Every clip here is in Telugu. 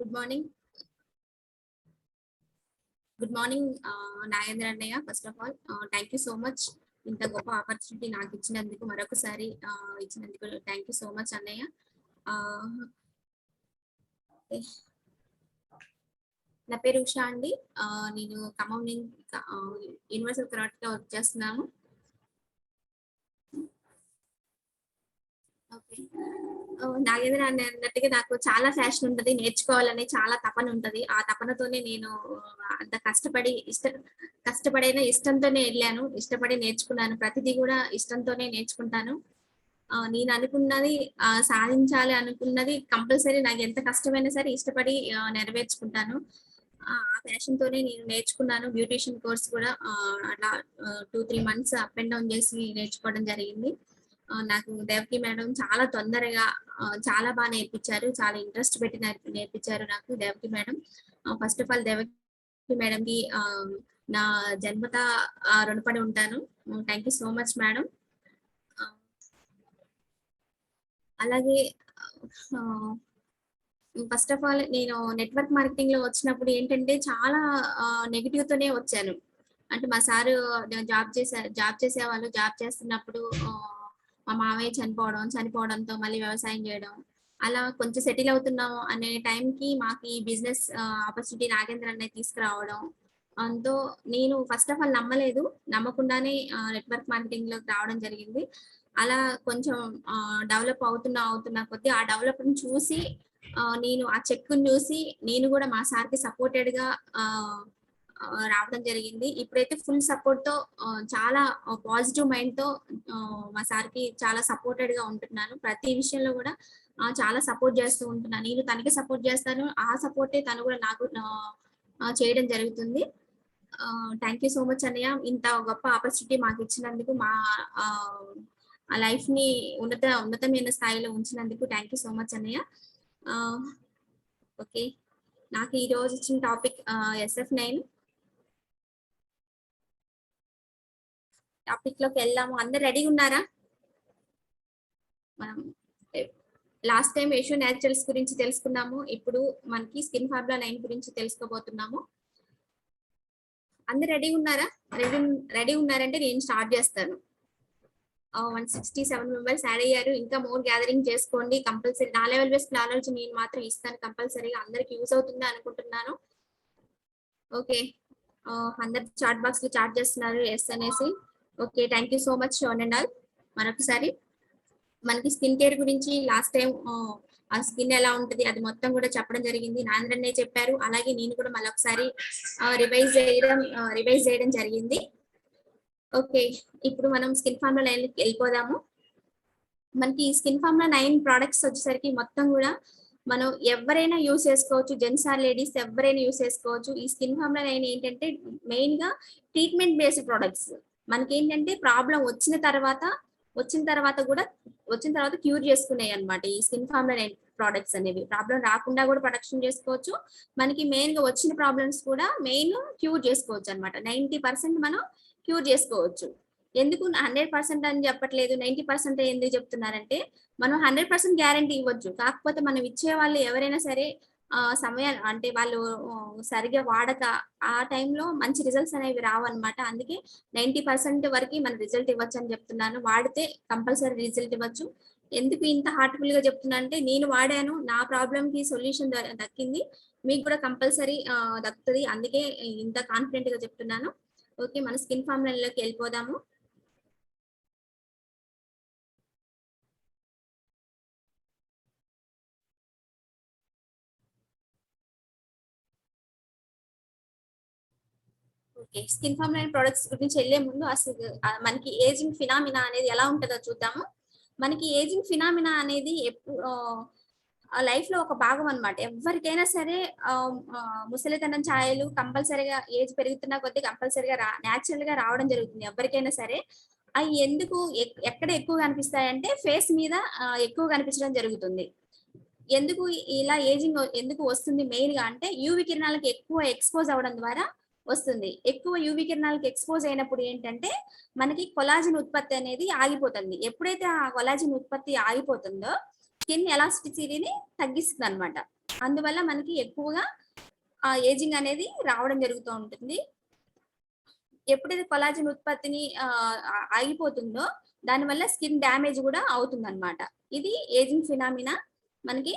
Good morning. Good morning Nagendra అన్నయ్య. First of all thank you so much. ఇంత గొప్ప ఆపర్చునిటీ నాకు ఇచ్చినందుకు మరొకసారి ఇచ్చినందుకు థ్యాంక్ యూ సో మచ్ అన్నయ్య. నా పేరు ఉషా అండి. నేను ఖమ్మం యూనివర్సల్ కరాటేలో వర్క్ చేస్తున్నాను. నాగేంద్ర అన్నట్టుగా నాకు చాలా ఫ్యాషన్ ఉంటది, నేర్చుకోవాలని చాలా తపన ఉంటది. ఆ తపనతోనే నేను అంత కష్టపడైనా ఇష్టంతోనే వెళ్ళాను, ఇష్టపడి నేర్చుకున్నాను. ప్రతిదీ కూడా ఇష్టంతోనే నేర్చుకుంటాను. నేను అనుకున్నది సాధించాలి అనుకున్నది కంపల్సరీ నాకు ఎంత కష్టమైనా సరే ఇష్టపడి నెరవేర్చుకుంటాను. ఆ ఫ్యాషన్ తోనే నేను నేర్చుకున్నాను. బ్యూటిషియన్ కోర్స్ కూడా అలా 2-3 months అప్ అండ్ డౌన్ చేసి నేర్చుకోవడం జరిగింది. నాకు దేవకి మేడం చాలా తొందరగా చాలా బాగా నేర్పించారు. చాలా ఇంట్రెస్ట్ పెట్టి నేర్పించారు నాకు Devaki madam. First of all Devaki madam కి నా జన్మత రుణపడి ఉంటాను. Thank you so much madam. అలాగే ఫస్ట్ ఆఫ్ ఆల్ నేను నెట్వర్క్ మార్కెటింగ్ లో వచ్చినప్పుడు ఏంటంటే చాలా నెగిటివ్ తోనే వచ్చాను. అంటే మా సారు జాబ్ చేసేవాళ్ళు. జాబ్ చేస్తున్నప్పుడు మా మామయ్య చనిపోవడంతో మళ్ళీ వ్యవసాయం చేయడం, అలా కొంచెం సెటిల్ అవుతున్నాము అనే టైంకి మాకు ఈ బిజినెస్ ఆపర్చునిటీ నాగేంద్ర అన్నయ్య తీసుకురావడం, అంతో నేను ఫస్ట్ ఆఫ్ ఆల్ నమ్మలేదు. నమ్మకుండానే నెట్వర్క్ మార్కెటింగ్ లోకి రావడం జరిగింది. అలా కొంచెం డెవలప్ అవుతున్నా కొద్దీ ఆ డెవలప్ని చూసి నేను ఆ చెక్కుని చూసి నేను కూడా మా సార్కి సపోర్టెడ్ గా రావడం జరిగింది. ఇప్పుడైతే ఫుల్ సపోర్ట్ తో చాలా పాజిటివ్ మైండ్ తో మా సార్కి చాలా సపోర్టెడ్ గా ఉంటున్నాను. ప్రతి విషయంలో కూడా చాలా సపోర్ట్ చేస్తూ ఉంటున్నాను. నేను తనకి సపోర్ట్ చేస్తాను, ఆ సపోర్టే తను కూడా నాకు చేయడం జరుగుతుంది. థ్యాంక్ యూ సో మచ్ అన్నయ్య. ఇంత గొప్ప ఆపర్చునిటీ మాకు ఇచ్చినందుకు, మా లైఫ్ ని ఉన్నతమైన స్థాయిలో ఉంచినందుకు థ్యాంక్ యూ సో మచ్ అన్నయ్య. ఓకే, నాకు ఈ రోజు ఇచ్చిన టాపిక్ SF9 టాపిక్ లోకి వెళ్దాము. అందరు రెడీగా ఉన్నారా? మనం లాస్ట్ టైం ఏషియో న్యాచురల్స్ గురించి తెలుసుకున్నాము. ఇప్పుడు మనకి స్కిన్ ఫార్ములా 9 గురించి తెలుసుకోబోతున్నాము. అందరు రెడీ ఉన్నారా? రెడీ ఉన్నారంటే నేను స్టార్ట్ చేస్తాను. 167 మెంబర్స్ యాడ్ అయ్యారు. ఇంకా మోర్ గ్యాదరింగ్ చేసుకోండి కంపల్సరీ. నా లెవెల్ బేస్డ్ నాలెడ్జ్ నేను మాత్రం ఇస్తాను కంపల్సరీగా. అందరికి యూజ్ అవుతుంది అనుకుంటున్నాను. ఓకే, అందరు చాట్ బాక్స్ లో చాట్ చేస్తున్నారు ఎస్ అనేసి. Okay, thank you so much shown and all. మరొకసారి మనకి స్కిన్ కేర్ గురించి లాస్ట్ టైం ఆ స్కిన్ ఎలా ఉంటుంది అది మొత్తం కూడా చెప్పడం జరిగింది. నాంద్రన్నే చెప్పారు. అలాగే నేను కూడా మళ్ళీ ఒకసారి రివైజ్ చేయడం జరిగింది. ఓకే, ఇప్పుడు మనం స్కిన్ ఫార్ములా 9 వెళ్ళిపోదాము. మనకి స్కిన్ ఫార్ములా 9 ప్రోడక్ట్స్ వచ్చేసరికి మొత్తం కూడా మనం ఎవరైనా యూస్ చేసుకోవచ్చు. జెంట్స్ ఆర్ లేడీస్ ఎవరైనా యూస్ చేసుకోవచ్చు. ఈ స్కిన్ ఫార్ములా 9 ఏంటంటే మెయిన్ గా ట్రీట్మెంట్ బేస్డ్ ప్రోడక్ట్స్. మనకి ఏంటంటే ప్రాబ్లం వచ్చిన తర్వాత క్యూర్ చేసుకున్నాయి అనమాట. ఈ స్కిన్ ఫార్ములా 9 ప్రోడక్ట్స్ అనేవి ప్రాబ్లం రాకుండా కూడా ప్రొడక్షన్ చేసుకోవచ్చు. మనకి మెయిన్ గా వచ్చిన ప్రాబ్లమ్స్ కూడా మెయిన్ క్యూర్ చేసుకోవచ్చు అనమాట. 90% మనం క్యూర్ చేసుకోవచ్చు. ఎందుకు 100% అని చెప్పట్లేదు, 90% ఎందుకు చెప్తున్నారంటే మనం 100% గ్యారంటీ ఇవ్వచ్చు. కాకపోతే మనం ఇచ్చే వాళ్ళు ఎవరైనా సరే సమయాలు అంటే వాళ్ళు సరిగా వాడక ఆ టైంలో మంచి రిజల్ట్స్ అనేవి రావన్నమాట. అందుకే 90% వరకు మన రిజల్ట్ ఇవ్వచ్చు అని చెప్తున్నాను. వాడితే కంపల్సరీ రిజల్ట్ ఇవ్వచ్చు. ఎందుకు ఇంత హార్ట్ఫుల్ గా చెప్తున్నా అంటే నేను వాడాను, నా ప్రాబ్లం కి సొల్యూషన్ దక్కింది, మీకు కూడా కంపల్సరీ దక్కుతుంది. అందుకే ఇంత కాన్ఫిడెంట్ గా చెప్తున్నాను. ఓకే, మన స్కిన్ ఫార్ములాలోకి వెళ్ళిపోదాము. ఓకే, స్కిన్ ఫార్ములా ప్రొడక్ట్స్ గురించి వెళ్ళే ముందు అసలు మనకి ఏజింగ్ ఫినామినా అనేది ఎలా ఉంటుందో చూద్దాము. మనకి ఏజింగ్ ఫినామినా అనేది లైఫ్ లో ఒక భాగం అనమాట. ఎవరికైనా సరే ముసలితనం ఛాయలు కంపల్సరీగా ఏజ్ పెరుగుతున్న కొద్దీ కంపల్సరీగా న్యాచురల్ గా రావడం జరుగుతుంది ఎవరికైనా సరే. అవి ఎందుకు ఎక్కడ ఎక్కువ కనిపిస్తాయంటే ఫేస్ మీద ఎక్కువ కనిపించడం జరుగుతుంది. ఎందుకు ఇలా ఏజింగ్ ఎందుకు వస్తుంది మెయిన్ గా అంటే యూవి కిరణాలకు ఎక్కువ ఎక్స్పోజ్ అవడం ద్వారా వస్తుంది. ఎక్కువ యూవి కిరణాలకు ఎక్స్పోజ్ అయినప్పుడు ఏంటంటే మనకి కొలాజిన్ ఉత్పత్తి అనేది ఆగిపోతుంది. ఎప్పుడైతే ఆ కొలాజిన్ ఉత్పత్తి ఆగిపోతుందో స్కిన్ ఎలాస్టిసిటీని తగ్గిస్తుంది అనమాట. అందువల్ల మనకి ఎక్కువగా ఏజింగ్ అనేది రావడం జరుగుతూ ఉంటుంది. ఎప్పుడైతే కొలాజిన్ ఉత్పత్తిని ఆగిపోతుందో దానివల్ల స్కిన్ డ్యామేజ్ కూడా అవుతుందన్నమాట. ఇది ఏజింగ్ ఫినామినా మనకి.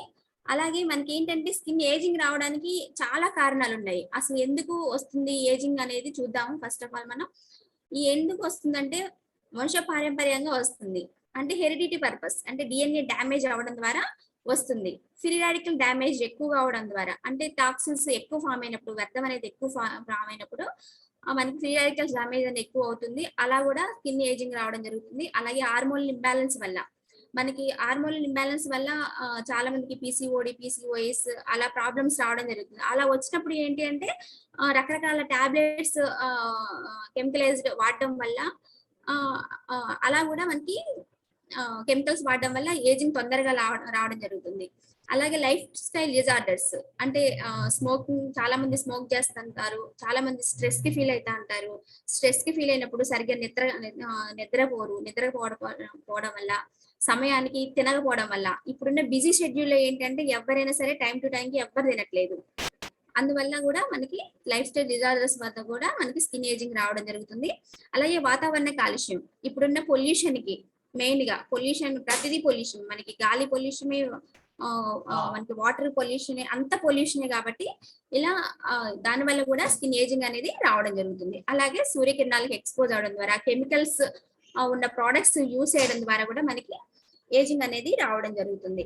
అలాగే మనకి ఏంటంటే స్కిన్ ఏజింగ్ రావడానికి చాలా కారణాలు ఉన్నాయి. అసలు ఎందుకు వస్తుంది ఏజింగ్ అనేది చూద్దాము. ఫస్ట్ ఆఫ్ ఆల్ మనం ఈ ఎందుకు వస్తుందంటే వంశపారంపర్యంగా వస్తుంది. అంటే హెరిడిటీ పర్పస్, అంటే డిఎన్ఏ డ్యామేజ్ అవ్వడం ద్వారా వస్తుంది. ఫ్రీ రాడికల్ డ్యామేజ్ ఎక్కువగా అవడం ద్వారా, అంటే టాక్సిన్స్ ఎక్కువ ఫామ్ అయినప్పుడు, వ్యర్థం అనేది ఎక్కువ ఫామ్ అయినప్పుడు మనకి ఫ్రీ రాడికల్స్ డ్యామేజ్ అనేది ఎక్కువ అవుతుంది. అలా కూడా స్కిన్ ఏజింగ్ రావడం జరుగుతుంది. అలాగే హార్మోనల్ ఇంబ్యాలెన్స్ వల్ల, మనకి హార్మోనల్ ఇంబ్యాలెన్స్ వల్ల చాలా మందికి పీసీఓడి, పీసీఓఎస్ అలా ప్రాబ్లమ్స్ రావడం జరుగుతుంది. అలా వచ్చినప్పుడు ఏంటి అంటే రకరకాల టాబ్లెట్స్ కెమికలైజ్డ్ వాడడం వల్ల అలా కూడా మనకి కెమికల్స్ వాడడం వల్ల ఏజింగ్ తొందరగా రావడం జరుగుతుంది. అలాగే లైఫ్ స్టైల్ డిజార్డర్స్, అంటే స్మోకింగ్, చాలా మంది స్మోక్ చేస్తుంటారు, చాలా మంది స్ట్రెస్ కి ఫీల్ అవుతా అంటారు. స్ట్రెస్ కి ఫీల్ అయినప్పుడు సరిగ్గా నిద్రపోవడం వల్ల, సమయానికి తినకపోవడం వల్ల, ఇప్పుడున్న బిజీ షెడ్యూల్ ఏంటంటే ఎవరైనా సరే టైం టు టైం కి ఎవ్వరు తినట్లేదు. అందువల్ల కూడా మనకి లైఫ్ స్టైల్ డిజార్డర్స్ వల్ల కూడా మనకి స్కిన్ ఏజింగ్ రావడం జరుగుతుంది. అలాగే వాతావరణ కాలుష్యం, ఇప్పుడున్న పొల్యూషన్ కి, మెయిన్ గా పొల్యూషన్, ప్రతిదీ పొల్యూషన్, మనకి గాలి పొల్యూషన్, మనకి వాటర్ పొల్యూషన్, అంత పొల్యూషన్ కాబట్టి ఇలా దాని వల్ల కూడా స్కిన్ ఏజింగ్ అనేది రావడం జరుగుతుంది. అలాగే సూర్యకిరణాలకు ఎక్స్పోజ్ అవడం ద్వారా, కెమికల్స్ ఉన్న ప్రోడక్ట్స్ యూస్ చేయడం ద్వారా కూడా మనకి ఏజింగ్ అనేది రావడం జరుగుతుంది.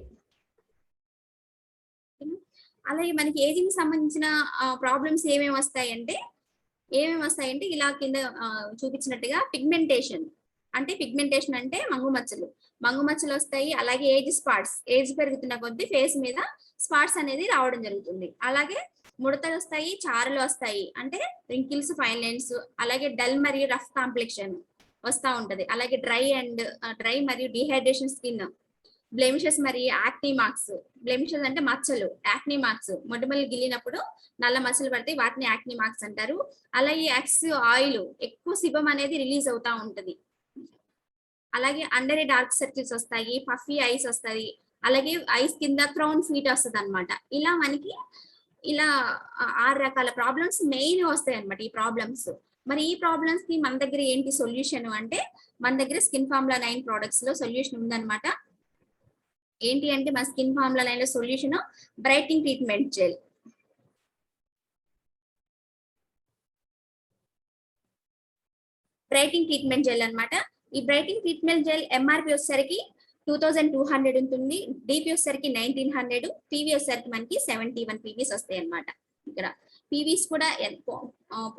అలాగే మనకి ఏజింగ్ సంబంధించిన ప్రాబ్లమ్స్ ఏమేమి వస్తాయంటే ఇలా కింద చూపించినట్టుగా పిగ్మెంటేషన్, అంటే మంగు మచ్చలు వస్తాయి. అలాగే ఏజ్ పెరుగుతున్న కొద్దీ ఫేస్ మీద స్పాట్స్ అనేది రావడం జరుగుతుంది. అలాగే ముడతలు వస్తాయి, చారలు వస్తాయి, అంటే రింకిల్స్, ఫైన్ లైన్స్. అలాగే డల్ మరియు రఫ్ కాంప్లెక్షన్ వస్తూ ఉంటది. అలాగే డ్రై మరియు డిహైడ్రేషన్ స్కిన్, బ్లెమిషెస్ మరియు యాక్నీ మార్క్స్. బ్లెమిషెస్ అంటే మచ్చలు, యాక్నీ మార్క్స్ మొటిమలు గిల్లినప్పుడు నల్ల మచ్చలు పడితే వాటిని యాక్నీ మార్క్స్ అంటారు. అలాగే ఆయిల్, ఎక్కువ సిబం అనేది రిలీజ్ అవుతా ఉంటది. అలాగే అండర్ డార్క్ సర్కిల్స్ వస్తాయి, పఫీ ఐస్ వస్తాయి. అలాగే ఐస్ కింద క్రౌన్ ఫీట్ వస్తుంది అనమాట. ఇలా మనకి 6 రకాల ప్రాబ్లమ్స్ మెయిన్ వస్తాయి అనమాట. ఈ ప్రాబ్లమ్స్, మరి ఈ ప్రాబ్లమ్స్ కి మన దగ్గర ఏంటి సొల్యూషన్ అంటే, మన దగ్గర స్కిన్ ఫార్ములా 9 ప్రొడక్ట్స్ లో సొల్యూషన్ ఉందన్నమాట. ఏంటి అంటే మన స్కిన్ ఫార్ములా 9 లో solution brighting treatment gel. Brighting treatment gel అనమాట. ఈ బ్రైటింగ్ ట్రీట్మెంట్ జెల్ ఎంఆర్పి వచ్చేసరికి 2200 ఉంటుంది, డిపి వచ్చేసరికి 1900, పీవీ వచ్చేసరికి మనకి 71 పీవీస్ వస్తాయి అనమాట. ఇక్కడ పీవీస్ కూడా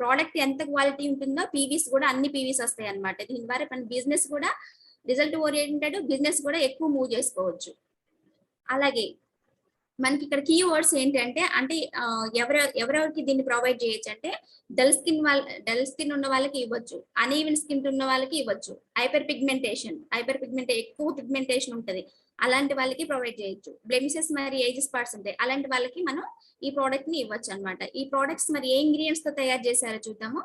ప్రోడక్ట్ ఎంత క్వాలిటీ ఉంటుందో పీవీస్ కూడా అన్ని పీవీస్ వస్తాయి అనమాట. దీని ద్వారా మన బిజినెస్ కూడా రిజల్ట్ ఓరియంటెడ్ బిజినెస్ కూడా ఎక్కువ మూవ్ చేసుకోవచ్చు. అలాగే మనకి ఇక్కడ కీ వర్డ్స్ ఏంటంటే, ఎవరెవరికి దీన్ని ప్రొవైడ్ చేయొచ్చు అంటే, డల్ స్కిన్ ఉన్న వాళ్ళకి ఇవ్వచ్చు, అన్ఈవెన్ స్కిన్ ఉన్న వాళ్ళకి ఇవ్వచ్చు, హైపర్ పిగ్మెంటేషన్ ఎక్కువ పిగ్మెంటేషన్ ఉంటుంది, అలాంటి వాళ్ళకి ప్రొవైడ్ చేయొచ్చు. బ్లెమిషెస్ మరి ఏజ్ స్పాట్స్ ఉంటాయి, అలాంటి వాళ్ళకి మనం ఈ ప్రోడక్ట్ ని ఇవ్వచ్చు అనమాట. ఈ ప్రోడక్ట్స్ మరి ఏ ఇంగ్రీడియంట్స్ తో తయారు చేశారో చూద్దాము.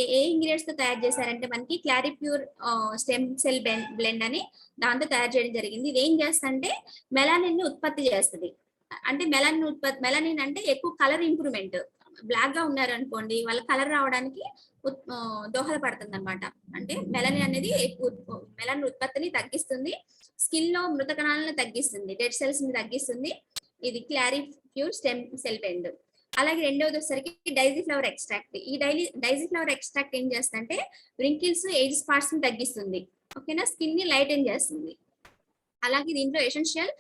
ఏ ఇంగ్రీడియంట్స్ తో తయారు చేశారంటే మనకి క్లారిప్యూర్ స్టెమ్ సెల్ బ్లెండ్ అని దాంతో తయారు చేయడం జరిగింది. ఇది ఏం చేస్తుందంటే మెలానిన్ ని ఉత్పత్తి చేస్తుంది. అంటే మెలానిన్ అంటే ఎక్కువ కలర్ ఇంప్రూవ్మెంట్. బ్లాక్ గా ఉన్నారు అనుకోండి, వాళ్ళ కలర్ రావడానికి దోహదపడుతుంది అనమాట. అంటే మెలానిన్ అనేది మెలానిన్ ఉత్పత్తిని తగ్గిస్తుంది, స్కిన్ లో మృత కణాలను తగ్గిస్తుంది, డెడ్ సెల్స్ ని తగ్గిస్తుంది. ఇది క్లారిప్యూర్ స్టెమ్ సెల్ బ్లెండ్. అలాగే రెండవది వచ్చేసరికి డైజీ ఫ్లవర్ ఎక్స్ట్రాక్ట్. ఈ డైజీ ఫ్లవర్ ఎక్స్ట్రాక్ట్ ఏం చేస్తుందంటే రింకిల్స్, ఏజ్ స్పాట్స్ ని తగ్గిస్తుంది, ఓకేనా, స్కిన్ ని లైటెన్ చేస్తుంది. అలాగే దీంట్లో ఎసెన్షియల్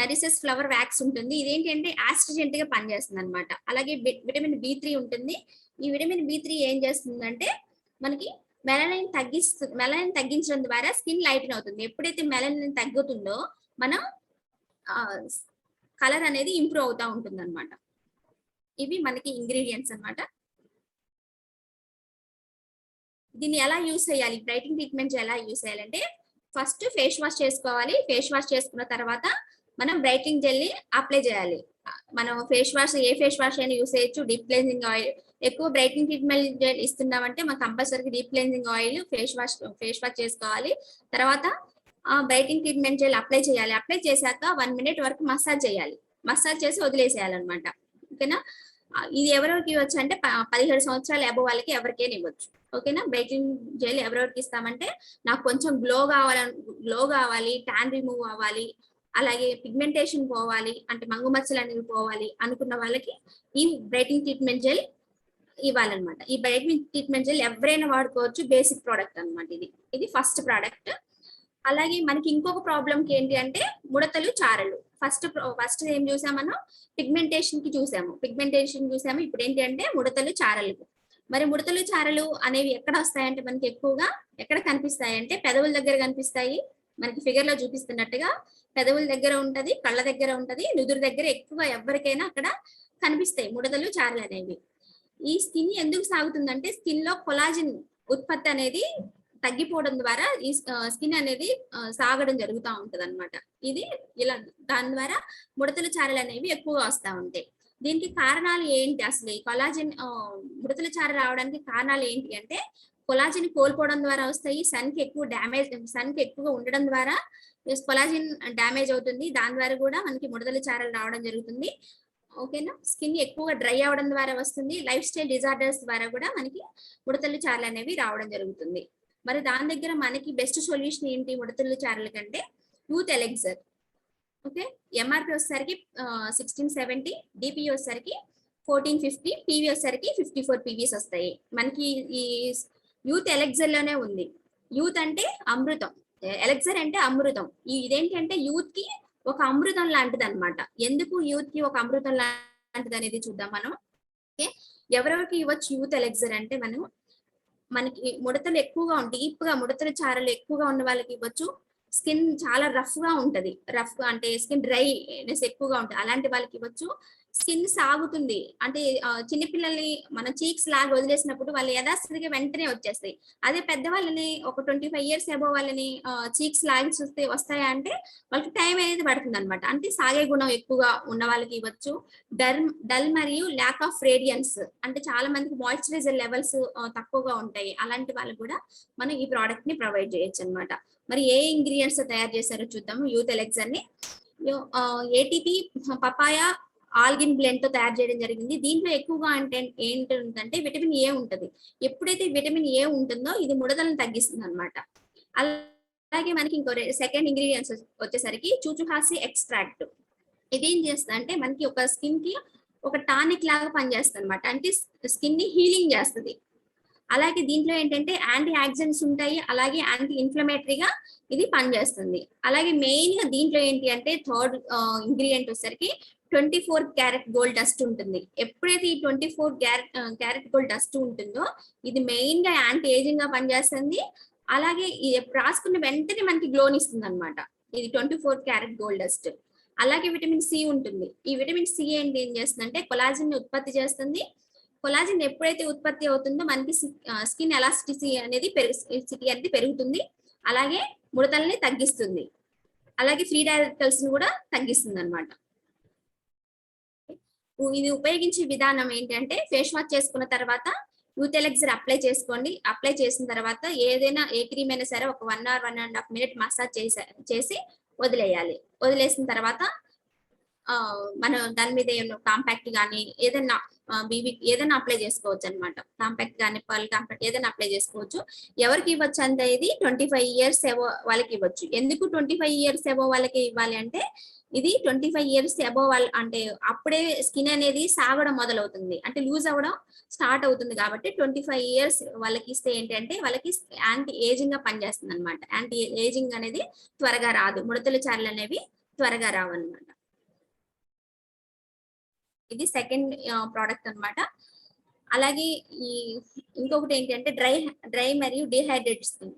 నరిసెస్ ఫ్లవర్ వ్యాక్స్ ఉంటుంది. ఇదేంటంటే ఆస్ట్రిజెంట్ గా పనిచేస్తుంది అనమాట. అలాగే విటమిన్ B3 ఉంటుంది. ఈ విటమిన్ B3 ఏం చేస్తుందంటే మనకి మెలనిన్ తగ్గించడం ద్వారా స్కిన్ లైటెన్ అవుతుంది. ఎప్పుడైతే మెలనిన్ తగ్గుతుందో మనం కలర్ అనేది ఇంప్రూవ్ అవుతా ఉంటుంది అనమాట. ఇవి మనకి ఇంగ్రీడియంట్స్ అన్నమాట. దీన్ని ఎలా యూస్ చేయాలి, బ్రైటింగ్ ట్రీట్మెంట్ ఎలా యూస్ చేయాలంటే, ఫస్ట్ ఫేస్ వాష్ చేసుకోవాలి. ఫేస్ వాష్ చేసుకున్న తర్వాత మనం బ్రైటింగ్ జెల్ ని అప్లై చేయాలి. మనం ఏ ఫేస్ వాష్ అయినా యూస్ చేయొచ్చు. డీప్ క్లెన్జింగ్ ఆయిల్, ఎక్కువ బ్రైటింగ్ ట్రీట్మెంట్ జెల్ ఇస్తున్నామంటే మనం compulsory deep cleansing oil face wash చేసుకోవాలి. తర్వాత బ్రైటింగ్ ట్రీట్మెంట్ జెల్ అప్లై చేయాలి. అప్లై చేశాక 1 minute వరకు మసాజ్ చేయాలి. మసాజ్ చేసి వదిలేసేయాలన్నమాట. ఓకేనా. ఇది ఎవరెవరికి ఇవ్వచ్చు అంటే 17 సంవత్సరాల అబోవ్ వాళ్ళకి ఎవరికైనా ఇవ్వచ్చు. ఓకేనా. బ్రైట్నింగ్ జెల్ ఎవరెవరికి ఇస్తామంటే నాకు కొంచెం గ్లో కావాలి, ట్యాన్ రిమూవ్ అవ్వాలి, అలాగే పిగ్మెంటేషన్ పోవాలి, అంటే మంగు మచ్చలు అనేవి పోవాలి అనుకున్న వాళ్ళకి ఈ బ్రైట్నింగ్ ట్రీట్మెంట్ జెల్ ఇవ్వాలన్నమాట. ఈ బ్రైట్నింగ్ ట్రీట్మెంట్ జెల్ ఎవరైనా వాడుకోవచ్చు, బేసిక్ ప్రోడక్ట్ అన్నమాట. ఇది ఫస్ట్ ప్రోడక్ట్. అలాగే మనకి ఇంకొక ప్రాబ్లంకి ఏంటి అంటే ముడతలు, చారలు. ఫస్ట్ ఏం చూసాం మనం, పిగ్మెంటేషన్ చూసాము. ఇప్పుడు ఏంటి అంటే ముడతలు, చారలు. మరి ముడతలు, చారలు అనేవి ఎక్కడ వస్తాయంటే మనకి ఎక్కువగా ఎక్కడ కనిపిస్తాయంటే పెదవుల దగ్గర కనిపిస్తాయి. మనకి ఫిగర్ లో చూపిస్తున్నట్టుగా పెదవుల దగ్గర ఉంటది, కళ్ళ దగ్గర ఉంటది, నుదురు దగ్గర ఎక్కువ ఎవరికైనా అక్కడ కనిపిస్తాయి ముడతలు, చారలు అనేవి. ఈ స్కిన్ ఎందుకు సాగుతుందంటే స్కిన్ లో కొలాజిన్ ఉత్పత్తి అనేది తగ్గిపోవడం ద్వారా ఈ స్కిన్ అనేది సాగడం జరుగుతూ ఉంటది అనమాట. ఇది ఇలా దాని ద్వారా ముడతలు, చారలు అనేవి ఎక్కువగా వస్తూ ఉంటాయి. దీనికి కారణాలు ఏంటి, అసలు ఈ కొలాజిన్ ముడతలు, చారలు రావడానికి కారణాలు ఏంటి అంటే కొలాజిన్ కోల్పోవడం ద్వారా వస్తాయి. సన్ కి ఎక్కువగా ఉండడం ద్వారా కొలాజిన్ డ్యామేజ్ అవుతుంది. దాని ద్వారా కూడా మనకి ముడతలు, చారలు రావడం జరుగుతుంది. ఓకేనా. స్కిన్ ఎక్కువగా డ్రై అవడం ద్వారా వస్తుంది. లైఫ్ స్టైల్ డిజార్డర్స్ ద్వారా కూడా మనకి ముడతలు, చారలు అనేవి రావడం జరుగుతుంది. మరి దాని దగ్గర మనకి బెస్ట్ సొల్యూషన్ ఏంటి ముడతలు, చారల కంటే, యూత్ ఎలెక్సర్. ఓకే. ఎంఆర్పి వచ్చేసరికి 1670, డిపిఈ వచ్చేసరికి 1450, పీవీ వచ్చేసరికి 54 పీవీస్ వస్తాయి. మనకి ఈ యూత్ ఎలెక్సర్ లోనే ఉంది. యూత్ అంటే అమృతం, ఎలెక్సర్ అంటే అమృతం. ఇదేంటి అంటే యూత్ కి ఒక అమృతం లాంటిది అనమాట. ఎందుకు యూత్ కి ఒక అమృతం లాంటిది అనేది చూద్దాం మనం. ఓకే. ఎవరెవరికి ఇవ్వచ్చు యూత్ ఎలెక్సర్ అంటే మనకి ముడతలు ఎక్కువగా డీప్ గా ముడతలు, చారలు ఎక్కువగా ఉన్న వాళ్ళకి ఇవ్వచ్చు. స్కిన్ చాలా రఫ్ గా ఉంటది, అంటే స్కిన్ డ్రైనెస్ ఎక్కువగా ఉంటుంది, అలాంటి వాళ్ళకి ఇవ్వచ్చు. స్కిన్ సాగుతుంది అంటే చిన్నపిల్లల్ని మన చీక్స్ లాగా వదిలేసినప్పుడు వాళ్ళు యథాస్థితిగా వెంటనే వచ్చేస్తాయి. అదే పెద్దవాళ్ళని ఒక 25 ఇయర్స్ అబోవ్ వాళ్ళని చీక్స్ లాగి చూస్తే వస్తాయా అంటే వాళ్ళకి టైం అనేది పడుతుంది అనమాట. అంటే సాగే గుణం ఎక్కువగా ఉన్న వాళ్ళకి ఇవ్వచ్చు. డల్ మరియు ల్యాక్ ఆఫ్ రేడియన్స్, అంటే చాలా మందికి మాయిశ్చరైజర్ లెవెల్స్ తక్కువగా ఉంటాయి. అలాంటి వాళ్ళకి కూడా మనం ఈ ప్రోడక్ట్ ని ప్రొవైడ్ చేయొచ్చు అనమాట. మరి ఏ ఇంగ్రీడియంట్స్ తయారు చేశారో చూద్దాము. యూత్ ఎలెక్సర్ ని ఏటీపీ పపాయ ఆల్గిన్ బ్లెండ్ తో తయారు చేయడం జరిగింది. దీంట్లో ఎక్కువగా అంటే ఏంటంటే విటమిన్ ఏ ఉంటది. ఎప్పుడైతే విటమిన్ ఏ ఉంటుందో ఇది ముడతలను తగ్గిస్తుంది అనమాట. అలాగే మనకి ఇంకో సెకండ్ ఇంగ్రీడియంట్స్ వచ్చేసరికి చూచుహాసి ఎక్స్ట్రాక్ట్. ఇదేం చేస్తుంది అంటే మనకి ఒక స్కిన్ కి ఒక టానిక్ లాగా పనిచేస్తుంది అనమాట. అంటే స్కిన్ ని హీలింగ్ చేస్తుంది. అలాగే దీంట్లో ఏంటంటే యాంటీ ఆక్సిడెంట్స్ ఉంటాయి, అలాగే యాంటీ ఇన్ఫ్లమేటరీగా ఇది పనిచేస్తుంది. అలాగే మెయిన్ గా దీంట్లో ఏంటి అంటే థర్డ్ ఇంగ్రీడియంట్ వచ్చేసరికి 24 క్యారెట్ గోల్డ్ డస్ట్ ఉంటుంది. ఎప్పుడైతే ఈ 24 క్యారెట్ గోల్డ్ డస్ట్ ఉంటుందో ఇది మెయిన్ గా యాంటీ ఏజింగ్ గా పనిచేస్తుంది. అలాగే రాసుకున్న వెంటనే మనకి గ్లోని ఇస్తుంది అనమాట. ఇది 24 క్యారెట్ గోల్డ్ డస్ట్. అలాగే విటమిన్ సి ఉంటుంది. ఈ విటమిన్ సి ఏంటి ఏం చేస్తుందంటే కొలాజిన్ ని ఉత్పత్తి చేస్తుంది. కొలాజిన్ ఎప్పుడైతే ఉత్పత్తి అవుతుందో మనకి స్కిన్ ఎలాస్టిసిటీ అనేది పెరుగుతుంది. అలాగే ముడతల్ని తగ్గిస్తుంది. అలాగే ఫ్రీ రాడికల్స్ ని కూడా తగ్గిస్తుంది అనమాట. ఇది ఉపయోగించే విధానం ఏంటంటే ఫేస్ వాష్ చేసుకున్న తర్వాత యూత్ ఎలెక్సర్ అప్లై చేసుకోండి. అప్లై చేసిన తర్వాత ఏదైనా ఏ క్రీమ్ అయినా సరే ఒక 1 or 1.5 minute మసాజ్ చేసి వదిలేయాలి. వదిలేసిన తర్వాత మనం దాని మీద ఏమైనా కాంపాక్ట్ కానీ ఏదైనా ఏదైనా అప్లై చేసుకోవచ్చు అనమాట. కాంపాక్ట్ కానీ పర్ల్ కాంపాక్ట్ ఏదైనా అప్లై చేసుకోవచ్చు. ఎవరికి ఇవ్వచ్చు అంటే ఇది 25 years అబోవ్ వాళ్ళకి ఇవ్వచ్చు. ఎందుకు 25 years అబోవ్ వాళ్ళకి ఇవ్వాలి అంటే ఇది 25 years అబోవ్ వాళ్ళు అంటే అప్పుడే స్కిన్ అనేది సాగడం మొదలవుతుంది, అంటే లూజ్ అవ్వడం స్టార్ట్ అవుతుంది. కాబట్టి 25 years వాళ్ళకి ఇస్తే ఏంటంటే వాళ్ళకి యాంటీ ఏజింగ్ గా పనిచేస్తుంది అనమాట. యాంటీ ఏజింగ్ అనేది త్వరగా రాదు, ముడతలు చారలు అనేవి త్వరగా రావు అనమాట. ఇది సెకండ్ ప్రోడక్ట్ అన్నమాట. అలాగే ఈ ఇంకొకటి ఏంటంటే డ్రై మరియు డిహైడ్రేట్ స్కిన్.